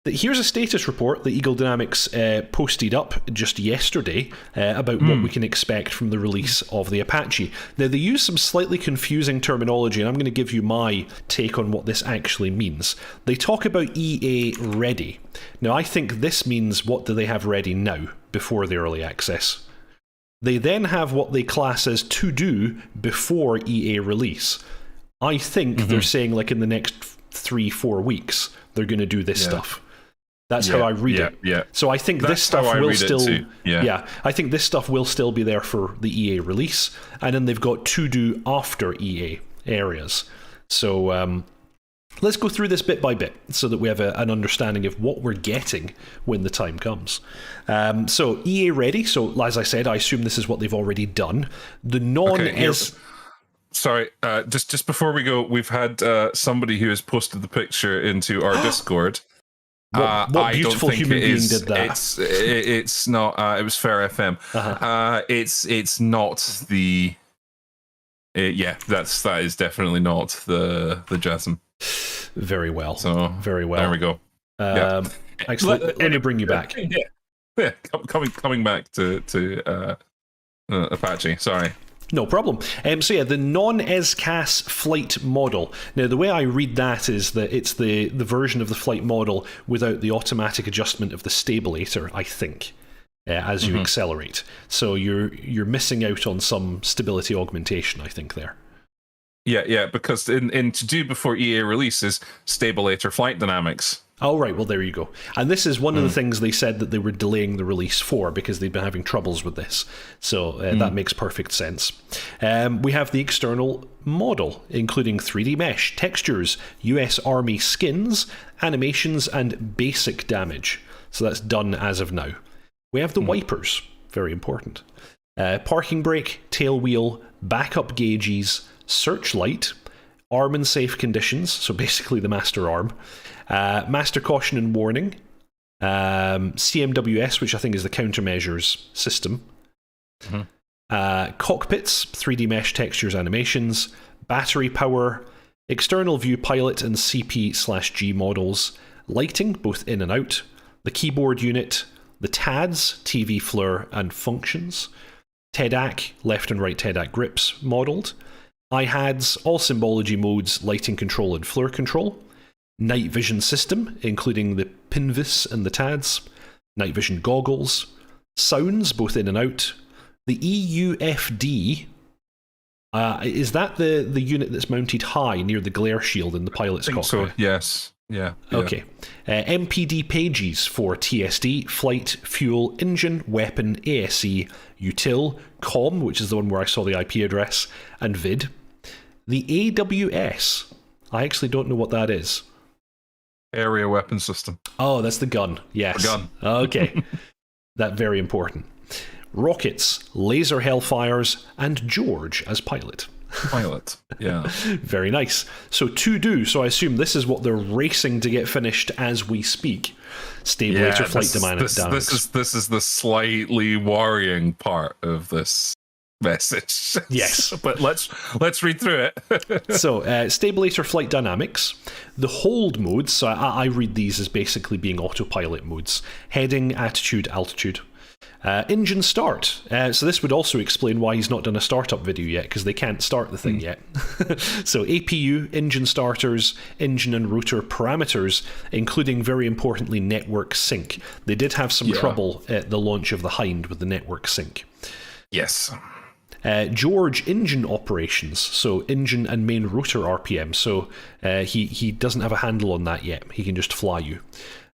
here's a status report that Eagle Dynamics posted up just yesterday about what we can expect from the release of the Apache. Now, they use some slightly confusing terminology, and I'm going to give you my take on what this actually means. They talk about EA ready. Now, I think this means what do they have ready now, before the early access. They then have what they class as to do before EA release. I think they're saying, like, in the next 3-4 weeks, they're going to do this stuff. That's how I read it. Yeah. So I think this stuff will still. I think this stuff will still be there for the EA release, and then they've got to do after EA areas. So Let's go through this bit by bit so that we have an understanding of what we're getting when the time comes. So EA ready. So as I said, I assume this is what they've already done. The Sorry, just before we go, we've had somebody who has posted the picture into our Discord. What beautiful human being did that? It's not. It was Fair FM. It's not the. That is definitely not the JASM. Very well. So very well. There we go. Excellent. Let me bring you back. Yeah. Coming back to Apache. Sorry. No problem. The non-ESCAS flight model. Now, the way I read that is that it's the version of the flight model without the automatic adjustment of the stabulator, I think, as you accelerate. So you're missing out on some stability augmentation, I think, there. Yeah, because in to do before EA releases stabulator flight dynamics. Oh, right. Well, there you go. And this is one of the things they said that they were delaying the release for because they'd been having troubles with this. So that makes perfect sense. We have the external model, including 3D mesh, textures, US Army skins, animations, and basic damage. So that's done as of now. We have the wipers. Very important. Parking brake, tail wheel, backup gauges, searchlight, arm and safe conditions, so basically the master arm, master caution and warning, CMWS, which I think is the countermeasures system, cockpits, 3D mesh textures, animations, battery power, external view pilot and CP/G models, lighting, both in and out, the keyboard unit, the TADs, TV FLIR and functions, TEDAC, left and right TEDAC grips modelled, IHADs, all symbology modes, lighting control and FLIR control, night vision system, including the PINVIS and the TADs, night vision goggles, sounds, both in and out, the EUFD, is that the unit that's mounted high near the glare shield in the pilot's cockpit? So, yes. Yeah. Okay. MPD pages for TSD, flight, fuel, engine, weapon, ASE, util, COM, which is the one where I saw the IP address, and VID. The AWS, I actually don't know what that is. Area weapon system. Oh, that's the gun. Yes. The gun. Okay. That very important. Rockets, laser hellfires, and George as pilot. Pilot, yeah. Very nice. So to do, so I assume this is what they're racing to get finished as we speak. Stabulator flight dynamics. This is the slightly worrying part of this message. Yes. But let's read through it. So, stabulator flight dynamics. The hold modes, so I read these as basically being autopilot modes. Heading, attitude, altitude. Engine start. So this would also explain why he's not done a startup video yet, because they can't start the thing yet. So APU, engine starters, engine and rotor parameters, including, very importantly, network sync. They did have some trouble at the launch of the Hind with the network sync. Yes. George engine operations, so engine and main rotor RPM. So he doesn't have a handle on that yet. He can just fly you.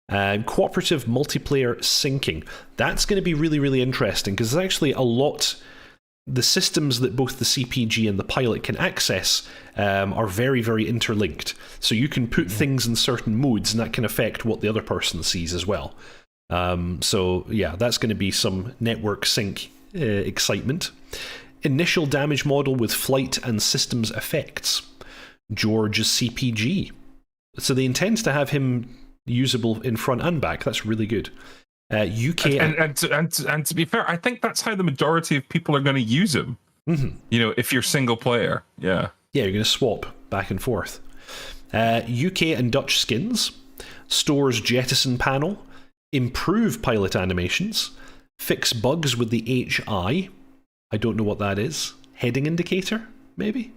Cooperative multiplayer syncing. That's going to be really, really interesting because there's actually a lot. The systems that both the CPG and the pilot can access are very, very interlinked. So you can put things in certain modes and that can affect what the other person sees as well. So yeah, that's going to be some network sync excitement. Initial damage model with flight and systems effects. George's CPG. So they intend to have him usable in front and back. That's really good. UK and to be fair, I think that's how the majority of people are going to use him. You know, if you're single player, yeah, you're going to swap back and forth. UK and Dutch skins, stores jettison panel, improve pilot animations, fix bugs with the HI. I don't know what that is. Heading indicator, maybe.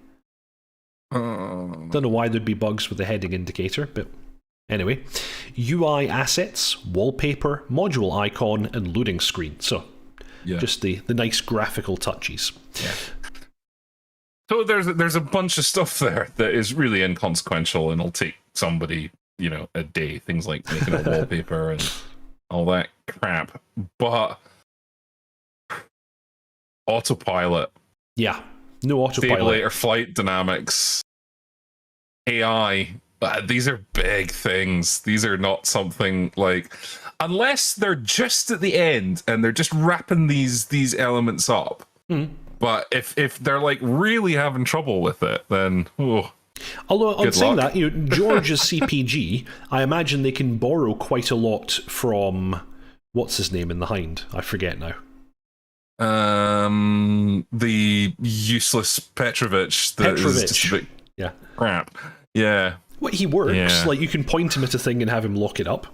Don't know why there'd be bugs with the heading indicator, but anyway, UI assets, wallpaper, module icon, and loading screen. So, just the nice graphical touches. Yeah. So there's a bunch of stuff there that is really inconsequential and will take somebody, you know, a day. Things like making a wallpaper and all that crap. But autopilot. Yeah. No autopilot. Stabulator flight dynamics. AI These are big things. These are not something like, unless they're just at the end and they're just wrapping these elements up. But if they're like really having trouble with it, then although on saying luck. that, George's CPG, I imagine they can borrow quite a lot from what's his name in the Hind? I forget now. The useless Petrovich. Petrovich. Is yeah. Crap. Yeah. Well, he works. Yeah. Like, you can point him at a thing and have him lock it up.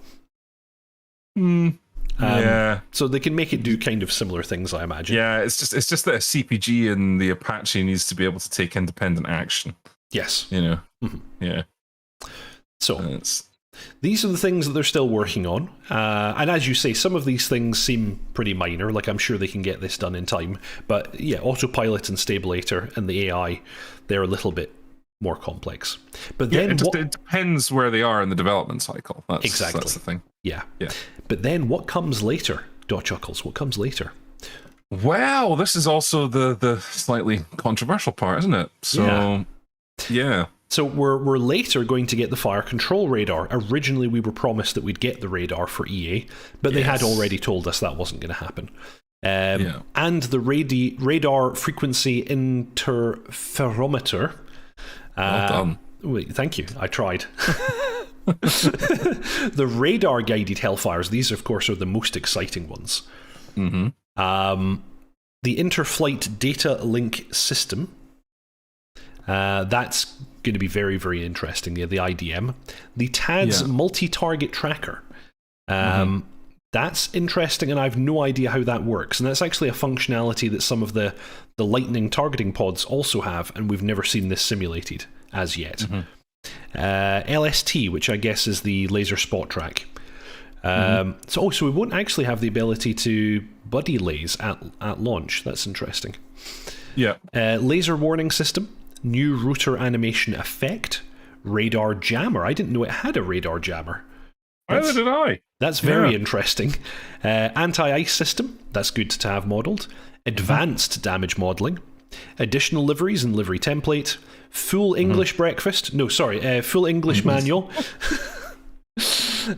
Yeah. So they can make it do kind of similar things, I imagine. Yeah, it's just that a CPG in the Apache needs to be able to take independent action. Yes. You know. Yeah. So these are the things that they're still working on. And as you say, some of these things seem pretty minor. Like, I'm sure they can get this done in time. But yeah, autopilot and stabilator and the AI, they're a little bit more complex. But then it depends where they are in the development cycle. Exactly. That's the thing. Yeah. Yeah. But then what comes later, dotChuckles? What comes later? Well, this is also the slightly controversial part, isn't it? So, yeah. So we're later going to get the fire control radar. Originally, we were promised that we'd get the radar for EA, but they had already told us that wasn't going to happen. And the radar frequency interferometer. Well done. Wait, thank you. I tried. The radar-guided Hellfires, these, of course, are the most exciting ones. The Interflight Data Link System. That's going to be very, very interesting. Yeah, the IDM. The TADS multi-target tracker. That's interesting, and I have no idea how that works. And that's actually a functionality that some of the Lightning targeting pods also have, and we've never seen this simulated as yet. LST, which I guess is the laser spot track. So we won't actually have the ability to buddy laze at launch. That's interesting. Yeah. Laser warning system, new router animation effect, radar jammer. I didn't know it had a radar jammer. Neither did I. That's very interesting. Anti-ice system, that's good to have modelled. Advanced damage modelling. Additional liveries and livery template. Full English breakfast. No, sorry, full English manual.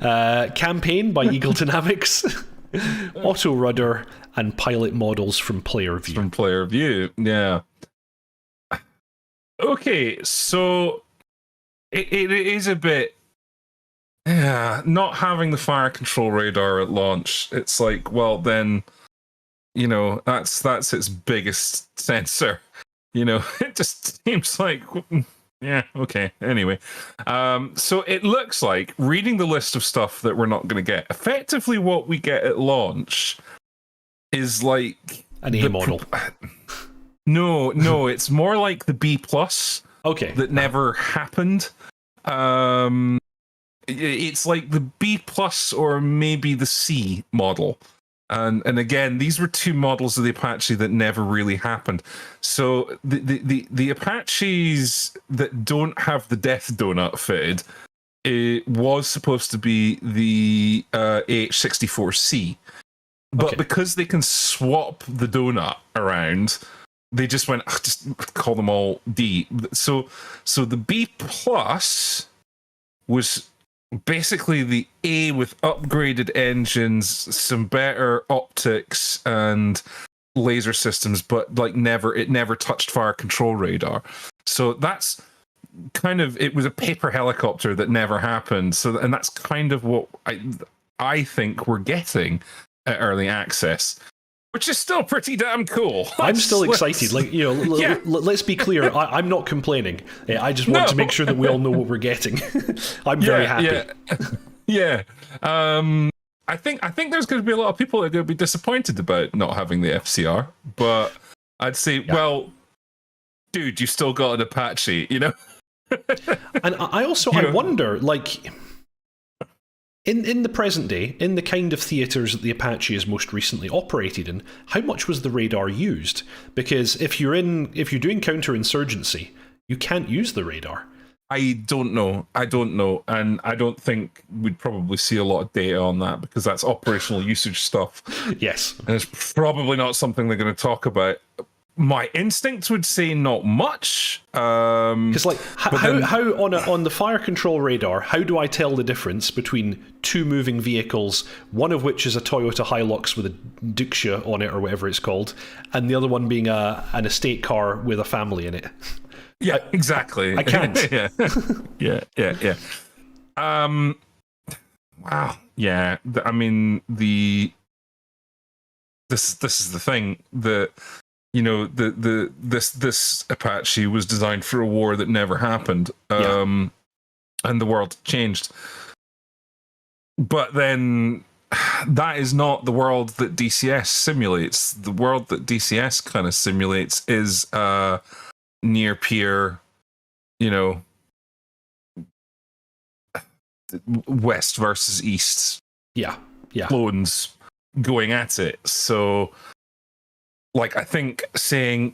Campaign by Eagle Dynamics. Auto rudder and pilot models from player view. From player view, yeah. Okay, so it is a bit... Yeah, not having the fire control radar at launch, it's like, well, then, you know, that's its biggest sensor. You know, it just seems like, yeah, okay. Anyway, so it looks like, reading the list of stuff that we're not going to get, effectively what we get at launch is like an A model. No, it's more like the B+. Okay. That never happened. It's like the B+ or maybe the C model. And again, these were two models of the Apache that never really happened. So the Apaches that don't have the Death Donut fitted, it was supposed to be the AH-64C. But because they can swap the donut around, they just went, just call them all D. So the B+ was basically the A with upgraded engines, some better optics and laser systems, but like it never touched fire control radar. So that's kind of, it was a paper helicopter that never happened. So, and that's kind of what I think we're getting at early access, which is still pretty damn cool. I'm still excited. Like, you know, let's be clear. I'm not complaining. I just want to make sure that we all know what we're getting. I'm very happy. Yeah. I think there's going to be a lot of people that are going to be disappointed about not having the FCR. But I'd say, well, dude, you still got an Apache, you know? And I wonder, like, in the present day, in the kind of theatres that the Apache is most recently operated in, how much was the radar used? Because if you're doing counterinsurgency, you can't use the radar. I don't know, and I don't think we'd probably see a lot of data on that because that's operational usage stuff. Yes, and it's probably not something they're going to talk about. my instinct would say not much. Because like how on the fire control radar, how do I tell the difference between two moving vehicles, one of which is a Toyota Hilux with a Dacia on it or whatever it's called, and the other one being an estate car with a family in it? Yeah, exactly. I can't. yeah. Wow. Yeah. I mean, this is the thing that, you know, this Apache was designed for a war that never happened, and the world changed. But then that is not the world that DCS simulates. The world that DCS kind of simulates is near peer, you know, west versus east. Yeah. Clones going at it. So, like, I think saying,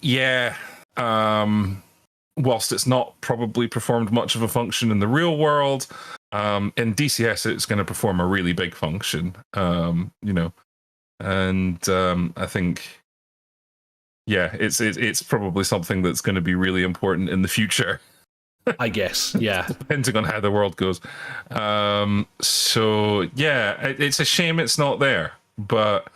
whilst it's not probably performed much of a function in the real world, in DCS it's going to perform a really big function, you know, and I think, it's probably something that's going to be really important in the future. I guess, yeah. Depending on how the world goes. So, it's a shame it's not there, but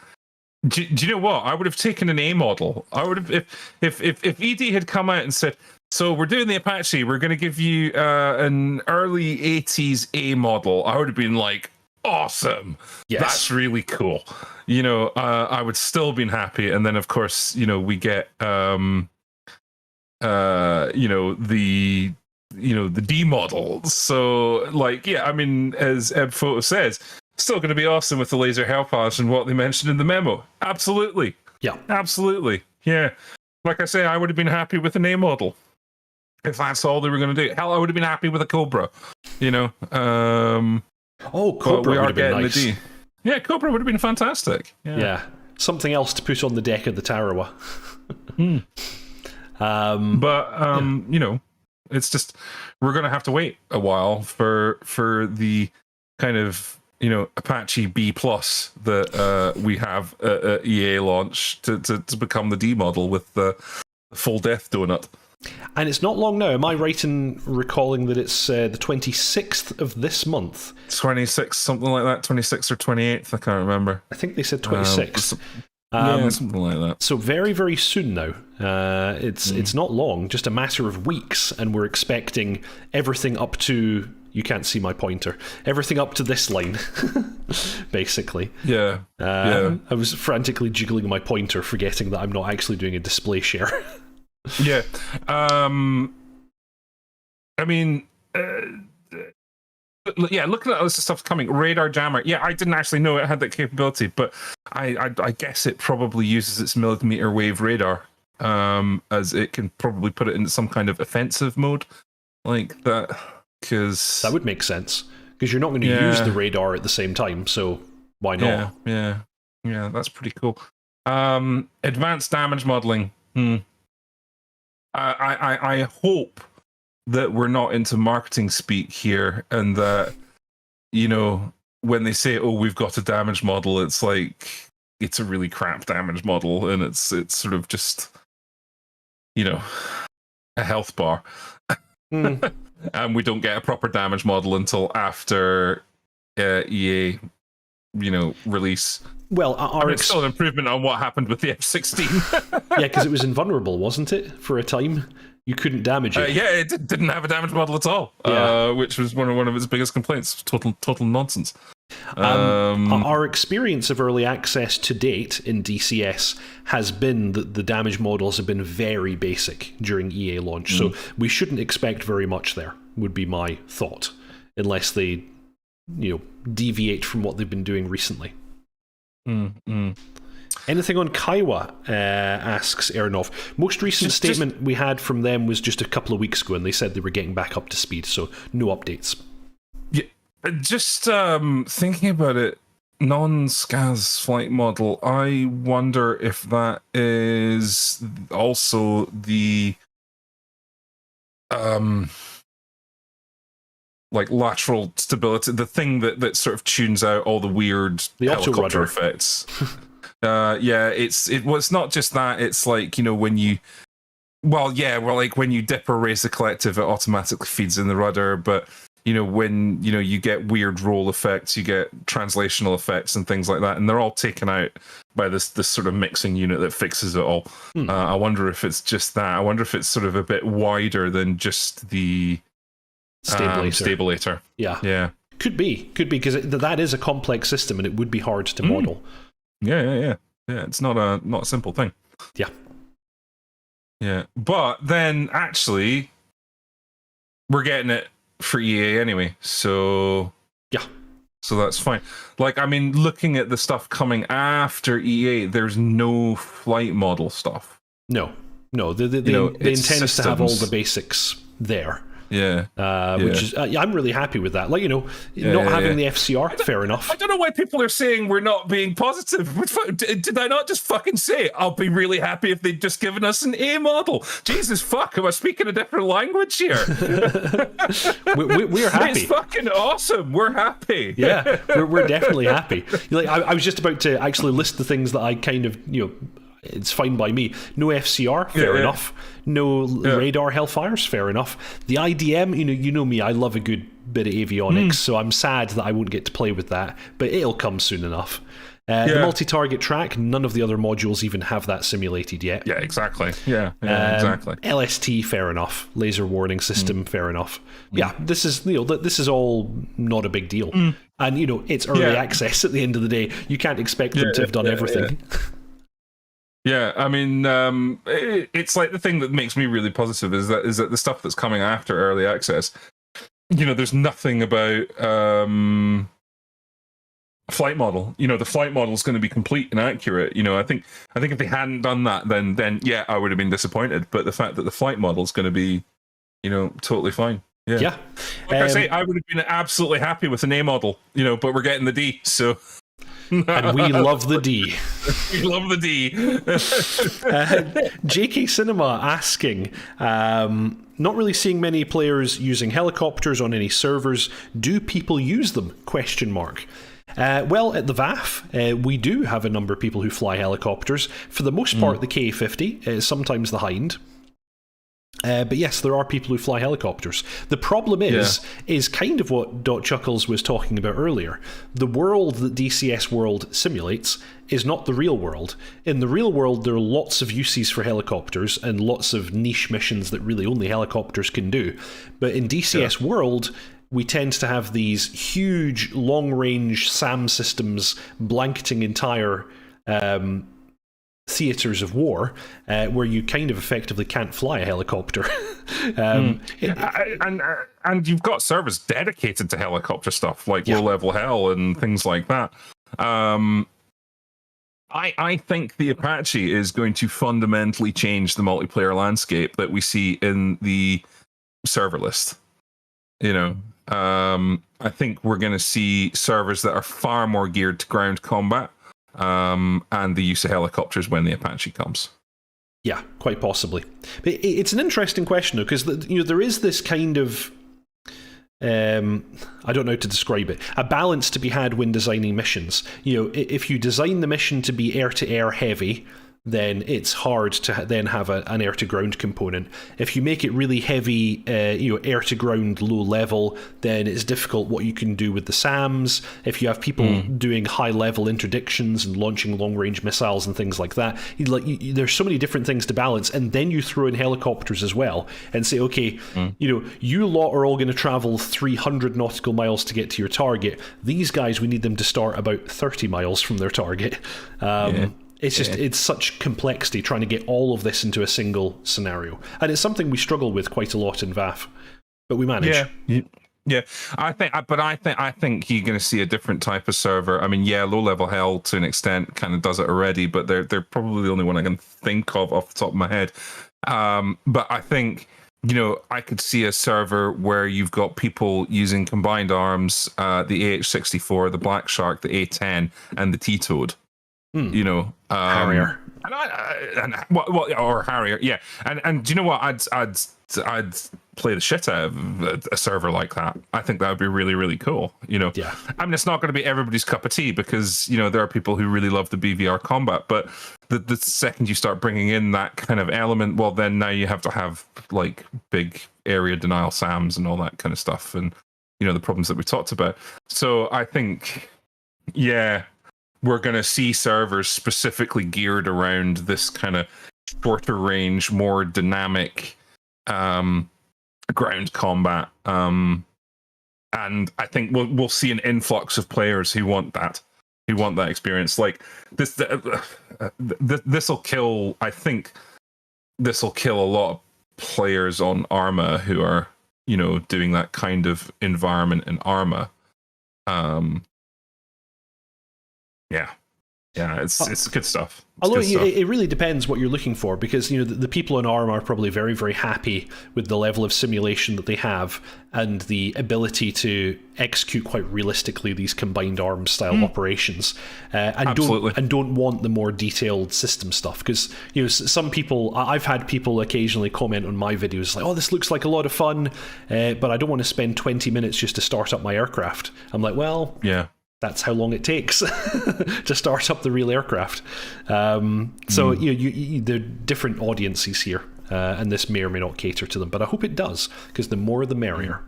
do you know what? I would have taken an A model. I would have, if ED had come out and said, so we're doing the Apache, we're going to give you an early 80s A model, I would have been like, awesome. Yes. That's really cool. You know, I would still been happy. And then, of course, you know, we get, the D model. So, like, I mean, as Eb Photo says, still going to be awesome with the laser Hellpass and what they mentioned in the memo. Absolutely. Yeah. Absolutely. Yeah. Like I say, I would have been happy with an A model if that's all they were going to do. Hell, I would have been happy with a Cobra, you know. Cobra would have been nice. The D. Yeah, Cobra would have been fantastic. Yeah. Something else to put on the deck of the Tarawa. You know, it's just, we're going to have to wait a while for the kind of, you know, Apache B+ that we have at EA launch to become the D model with the full death donut. And it's not long now. Am I right in recalling that it's the 26th of this month? 26th, something like that. 26th or 28th, I can't remember. I think they said 26th. Something like that. So very, very soon now. It's not long, just a matter of weeks, and we're expecting everything up to, you can't see my pointer, everything up to this line, basically. Yeah. I was frantically jiggling my pointer, forgetting that I'm not actually doing a display share. Yeah. I mean, looking at all this stuff coming, radar jammer. Yeah, I didn't actually know it had that capability, but I guess it probably uses its millimeter wave radar, as it can probably put it into some kind of offensive mode like that. Because that would make sense, because you're not going to use the radar at the same time, so why not? Yeah, that's pretty cool. Advanced damage modeling. I hope that we're not into marketing speak here, and that, you know, when they say, oh, we've got a damage model, it's like, it's a really crap damage model, and it's sort of just, you know, a health bar. And we don't get a proper damage model until after EA, you know, release. Well, it's still an improvement on what happened with the F16. Yeah, because it was invulnerable, wasn't it? For a time, you couldn't damage it. It didn't have a damage model at all, which was one of its biggest complaints. Total nonsense. Our experience of early access to date in DCS has been that the damage models have been very basic during EA launch, so we shouldn't expect very much there, would be my thought, unless they, you know, deviate from what they've been doing recently. Anything on Kaiwa, asks Ernov. Most recent statement we had from them was just a couple of weeks ago, and they said they were getting back up to speed, so no updates. Yeah, just thinking about it, non-SCAS flight model, I wonder if that is also the like lateral stability, the thing that sort of tunes out all the weird helicopter effects. Yeah, well, it's not just that. It's like, when you, like when you dip or raise the collective, it automatically feeds in the rudder. But when you get weird roll effects, you get translational effects and things like that, and they're all taken out by this sort of mixing unit that fixes it all. I wonder if it's just that. I wonder if it's sort of a bit wider than just the stabulator. Yeah. Could be because that is a complex system, and it would be hard to model. Yeah. It's not a simple thing. Yeah. But then actually, we're getting it for EA anyway, so that's fine. Like, I mean, looking at the stuff coming after EA, there's no flight model stuff. No. They intend to have all the basics there. Which is I'm really happy with that. Like, not having the FCR, fair enough. I don't know why people are saying we're not being positive. Did I not just fucking say I'll be really happy if they'd just given us an A model? Jesus fuck, am I speaking a different language here? We're happy. It's fucking awesome. We're happy. Yeah, we're definitely happy. Like, I was just about to actually list the things that I kind of, it's fine by me. No FCR, fair enough. No radar Hellfires, fair enough. The IDM, you know me, I love a good bit of avionics, so I'm sad that I won't get to play with that, but it'll come soon enough. The multi-target track, none of the other modules even have that simulated yet. Yeah, exactly. Yeah, exactly. LST, fair enough. Laser warning system, fair enough. Yeah, this is all not a big deal. And it's early access at the end of the day. You can't expect them to have done everything. Yeah, I mean, it's like the thing that makes me really positive is that the stuff that's coming after early access, there's nothing about flight model. The flight model is going to be complete and accurate. I think if they hadn't done that, then I would have been disappointed. But the fact that the flight model is going to be, totally fine. Yeah. Like I say, I would have been absolutely happy with an A model. But we're getting the D, so. And we love the D. We love the D. JK Cinema asking, not really seeing many players using helicopters on any servers. Do people use them? ? Well, at the VAF, we do have a number of people who fly helicopters. For the most part, the K-50, sometimes the Hind. But yes, there are people who fly helicopters. The problem is kind of what dotChuckles was talking about earlier. The world that DCS World simulates is not the real world. In the real world, there are lots of uses for helicopters and lots of niche missions that really only helicopters can do. But in DCS World, we tend to have these huge, long-range SAM systems blanketing entire theaters of war, where you kind of effectively can't fly a helicopter. And you've got servers dedicated to helicopter stuff, like low-level hell and things like that. I think the Apache is going to fundamentally change the multiplayer landscape that we see in the server list. I think we're going to see servers that are far more geared to ground combat, and the use of helicopters when the Apache comes. Yeah, quite possibly. But it's an interesting question, though, because there is this kind of I don't know how to describe it. A balance to be had when designing missions. If you design the mission to be air-to-air heavy, then it's hard to then have an air-to-ground component. If you make it really heavy, air-to-ground low level, then it's difficult what you can do with the SAMs. If you have people doing high-level interdictions and launching long-range missiles and things like that, there's so many different things to balance, and then you throw in helicopters as well and say, okay, you lot are all going to travel 300 nautical miles to get to your target. These guys, we need them to start about 30 miles from their target. It's just, it's such complexity trying to get all of this into a single scenario. And it's something we struggle with quite a lot in VAF, but we manage. Yeah. I think you're going to see a different type of server. I mean, low-level hell to an extent kind of does it already, but they're probably the only one I can think of off the top of my head. But I think, I could see a server where you've got people using combined arms, the AH-64, the Black Shark, the A-10, and the T-Toad. Harrier, or Harrier, yeah. And do you know what? I'd play the shit out of a server like that. I think that would be really, really cool. Yeah. I mean, it's not going to be everybody's cup of tea because there are people who really love the BVR combat, but the second you start bringing in that kind of element, well, then now you have to have like big area denial SAMs and all that kind of stuff, and the problems that we talked about. So I think, yeah, we're going to see servers specifically geared around this kind of shorter range, more dynamic ground combat, and I think we'll see an influx of players who want that experience. Like this will kill. I think this will kill a lot of players on Arma who are doing that kind of environment in Arma. Yeah, it's good stuff. Although it really depends what you're looking for, because the people in ARM are probably very, very happy with the level of simulation that they have and the ability to execute quite realistically these combined ARM style operations, and don't want the more detailed system stuff. Because some people, I've had people occasionally comment on my videos like, "Oh, this looks like a lot of fun, but I don't want to spend 20 minutes just to start up my aircraft." I'm like, well, yeah. That's how long it takes to start up the real aircraft. So there are different audiences here, and this may or may not cater to them, but I hope it does, because the more the merrier.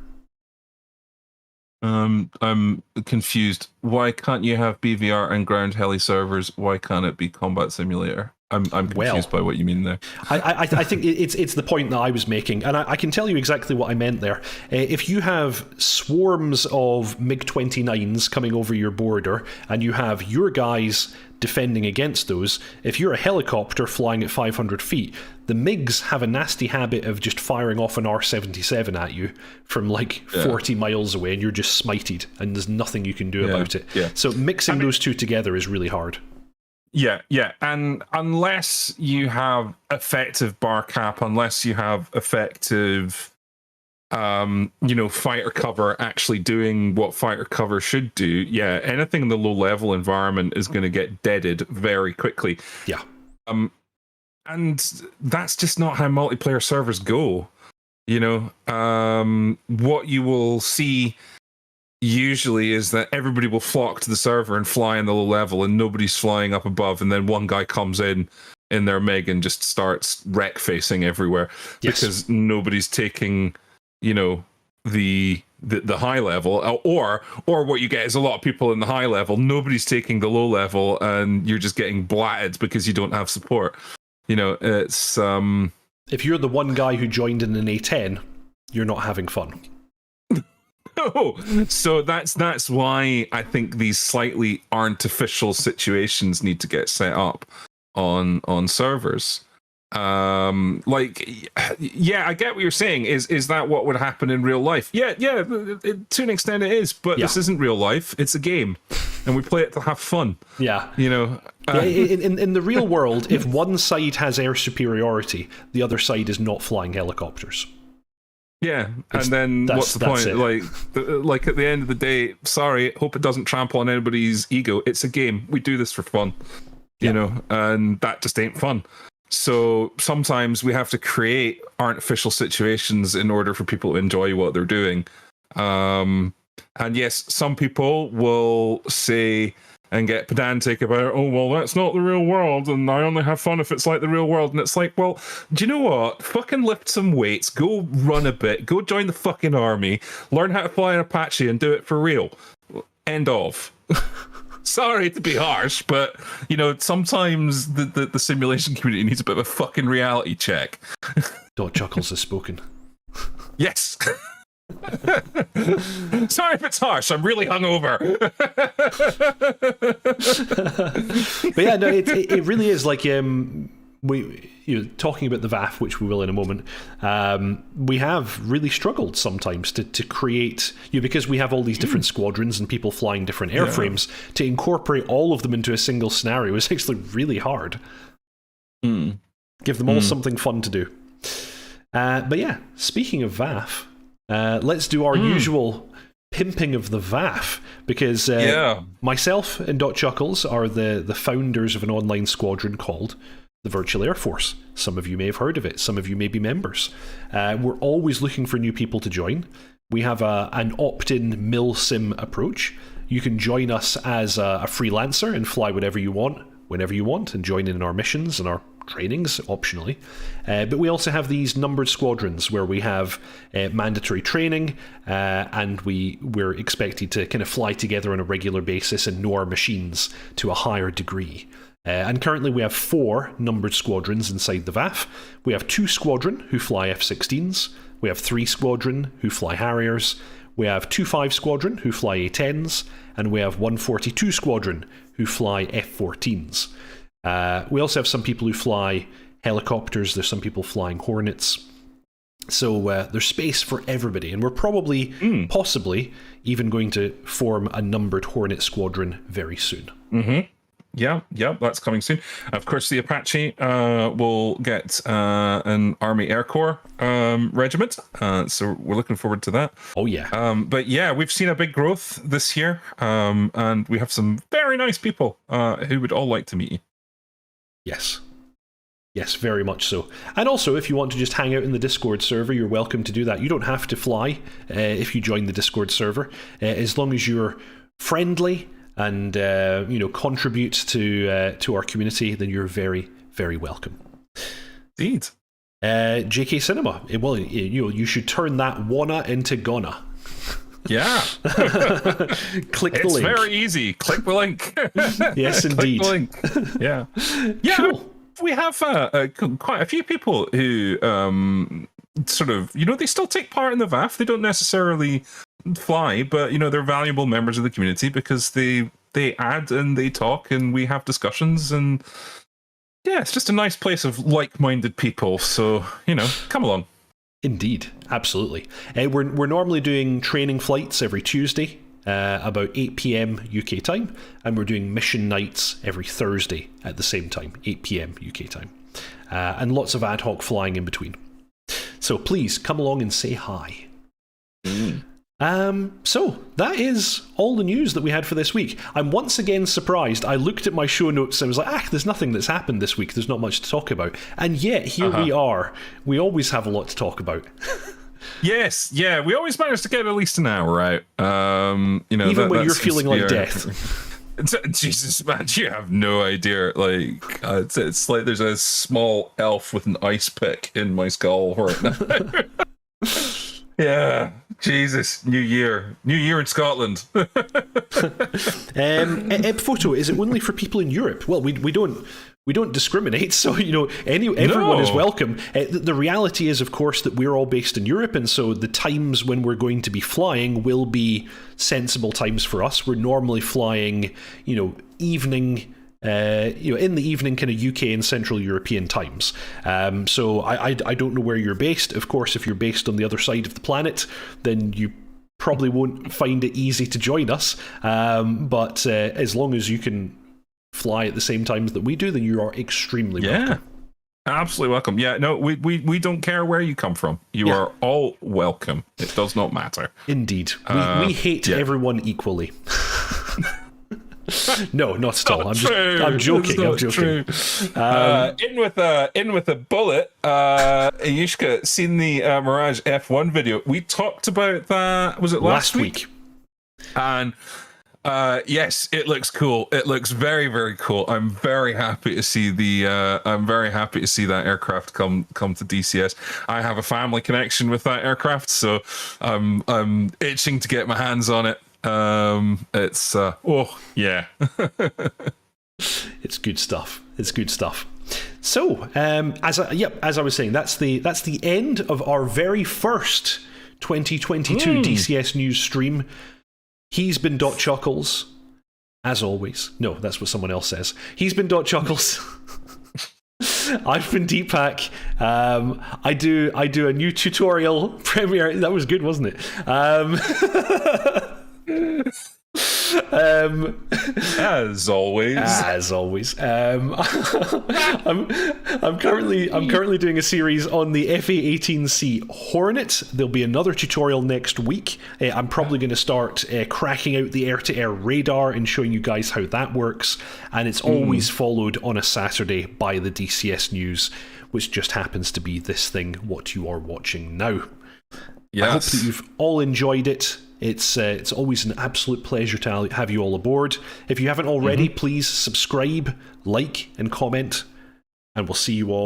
I'm confused. Why can't you have BVR and ground heli servers? Why can't it be combat simulator? I'm confused by what you mean there. I think it's the point that I was making, and I can tell you exactly what I meant there. If you have swarms of MiG-29s coming over your border, and you have your guys defending against those, if you're a helicopter flying at 500 feet, the MiGs have a nasty habit of just firing off an R-77 at you from 40 miles away, and you're just smited, and there's nothing you can do about it. Yeah. So mixing those two together is really hard. Yeah, and unless you have effective bar cap, unless you have effective, fighter cover actually doing what fighter cover should do, yeah, anything in the low-level environment is going to get deaded very quickly. Yeah. And that's just not how multiplayer servers go. What you will see usually is that everybody will flock to the server and fly in the low level, and nobody's flying up above, and then one guy comes in their MiG and just starts wreck facing everywhere. Yes. Because nobody's taking the high level, or what you get is a lot of people in the high level, nobody's taking the low level, and you're just getting blatted because you don't have support. It's if you're the one guy who joined in an A10, you're not having fun. So that's why I think these slightly artificial situations need to get set up on servers. I get what you're saying. Is that what would happen in real life? Yeah, to an extent it is, but this isn't real life. It's a game, and we play it to have fun. Yeah. In the real world, if one side has air superiority, the other side is not flying helicopters. Yeah, and then what's the point? Like at the end of the day, sorry, hope it doesn't trample on anybody's ego. It's a game. We do this for fun, and that just ain't fun. So sometimes we have to create artificial situations in order for people to enjoy what they're doing. And yes, some people will say and get pedantic about, oh, well, that's not the real world, and I only have fun if it's like the real world. And it's like, well, do you know what? Fucking lift some weights, go run a bit, go join the fucking army, learn how to fly an Apache and do it for real. End of. Sorry to be harsh, but, sometimes the simulation community needs a bit of a fucking reality check. dotChuckles has spoken. Yes. Sorry if it's harsh. I'm really hungover. But yeah, no, it really is like talking about the VAF, which we will in a moment. We have really struggled sometimes to create, because we have all these different squadrons and people flying different airframes, to incorporate all of them into a single scenario is actually really hard. Give them all something fun to do. But yeah, speaking of VAF. Let's do our usual pimping of the VAF, because myself and dotChuckles are the founders of an online squadron called the Virtual Air Force. Some of you may have heard of it. Some of you may be members. We're always looking for new people to join. We have an opt-in mil-sim approach. You can join us as a freelancer and fly whatever you want, whenever you want, and join in our missions and our trainings, optionally. But we also have these numbered squadrons where we have mandatory training, and we're expected to kind of fly together on a regular basis and know our machines to a higher degree. And currently we have 4 numbered squadrons inside the VAF. We have 2 squadron who fly F-16s. We have 3 squadron who fly Harriers. We have 2-5 squadron who fly A-10s. And we have 142 squadron who fly F-14s. We also have some people who fly helicopters. There's some people flying Hornets. So there's space for everybody. And we're probably, possibly, even going to form a numbered Hornet squadron very soon. Mm-hmm. Yeah, that's coming soon. Of course, the Apache will get an Army Air Corps regiment, so we're looking forward to that. Oh, yeah. But yeah, we've seen a big growth this year, and we have some very nice people who would all like to meet you. Yes. Yes, very much so. And also, if you want to just hang out in the Discord server, you're welcome to do that. You don't have to fly if you join the Discord server, as long as you're friendly and contribute to our community, then you're very, very welcome. Indeed. JK Cinema. Well, you should turn that wanna into gonna. Yeah. Click the link. It's very easy. Click the link. Yes, indeed. Click the link. Yeah. Yeah. Cool. We have quite a few people who sort of, they still take part in the VAF. They don't necessarily fly, but they're valuable members of the community because they add and they talk and we have discussions, and yeah, it's just a nice place of like-minded people. So come along. Indeed, absolutely. We're normally doing training flights every Tuesday about 8 p.m. UK time, and we're doing mission nights every Thursday at the same time, 8 p.m. UK time, and lots of ad hoc flying in between. So please come along and say hi. So that is all the news that we had for this week. I'm once again surprised. I looked at my show notes and was like, there's nothing that's happened this week. There's not much to talk about. And yet, here we are. We always have a lot to talk about. Yes, yeah, we always manage to get at least an hour out. Even when you're feeling like death. Jesus, man, you have no idea. Like, it's like there's a small elf with an ice pick in my skull right now. Yeah, Jesus, New Year in Scotland. Photo, is it only for people in Europe? Well, we don't discriminate, so everyone is welcome. The reality is, of course, that we're all based in Europe, and so the times when we're going to be flying will be sensible times for us. We're normally flying, evening. In the evening, kind of UK and Central European times. So I don't know where you're based. Of course, if you're based on the other side of the planet, then you probably won't find it easy to join us. But as long as you can fly at the same times that we do, then you are extremely welcome. Absolutely welcome. Yeah, no, we don't care where you come from. You are all welcome. It does not matter. Indeed. We hate everyone equally. No, not at all. I'm joking. I'm joking. In with a bullet. Yushka, seen the Mirage F1 video? We talked about that. Was it last week? And yes, it looks cool. It looks very, very cool. I'm very happy to see that aircraft come to DCS. I have a family connection with that aircraft, so I'm itching to get my hands on it. It's it's good stuff. It's good stuff. So, as I was saying, that's the end of our very first 2022 DCS news stream. He's been dotChuckles, as always. No, that's what someone else says. He's been dotChuckles. I've been Deepak. I do a new tutorial premiere. That was good, wasn't it? As always. I'm currently doing a series on the FA-18C Hornet. There'll be another tutorial next week. I'm probably going to start cracking out the air-to-air radar and showing you guys how that works. And it's always followed on a Saturday by the DCS news, which just happens to be this thing, what you are watching now. Yes. I hope that you've all enjoyed it. It's always an absolute pleasure to have you all aboard. If you haven't already, please subscribe, like, and comment, and we'll see you all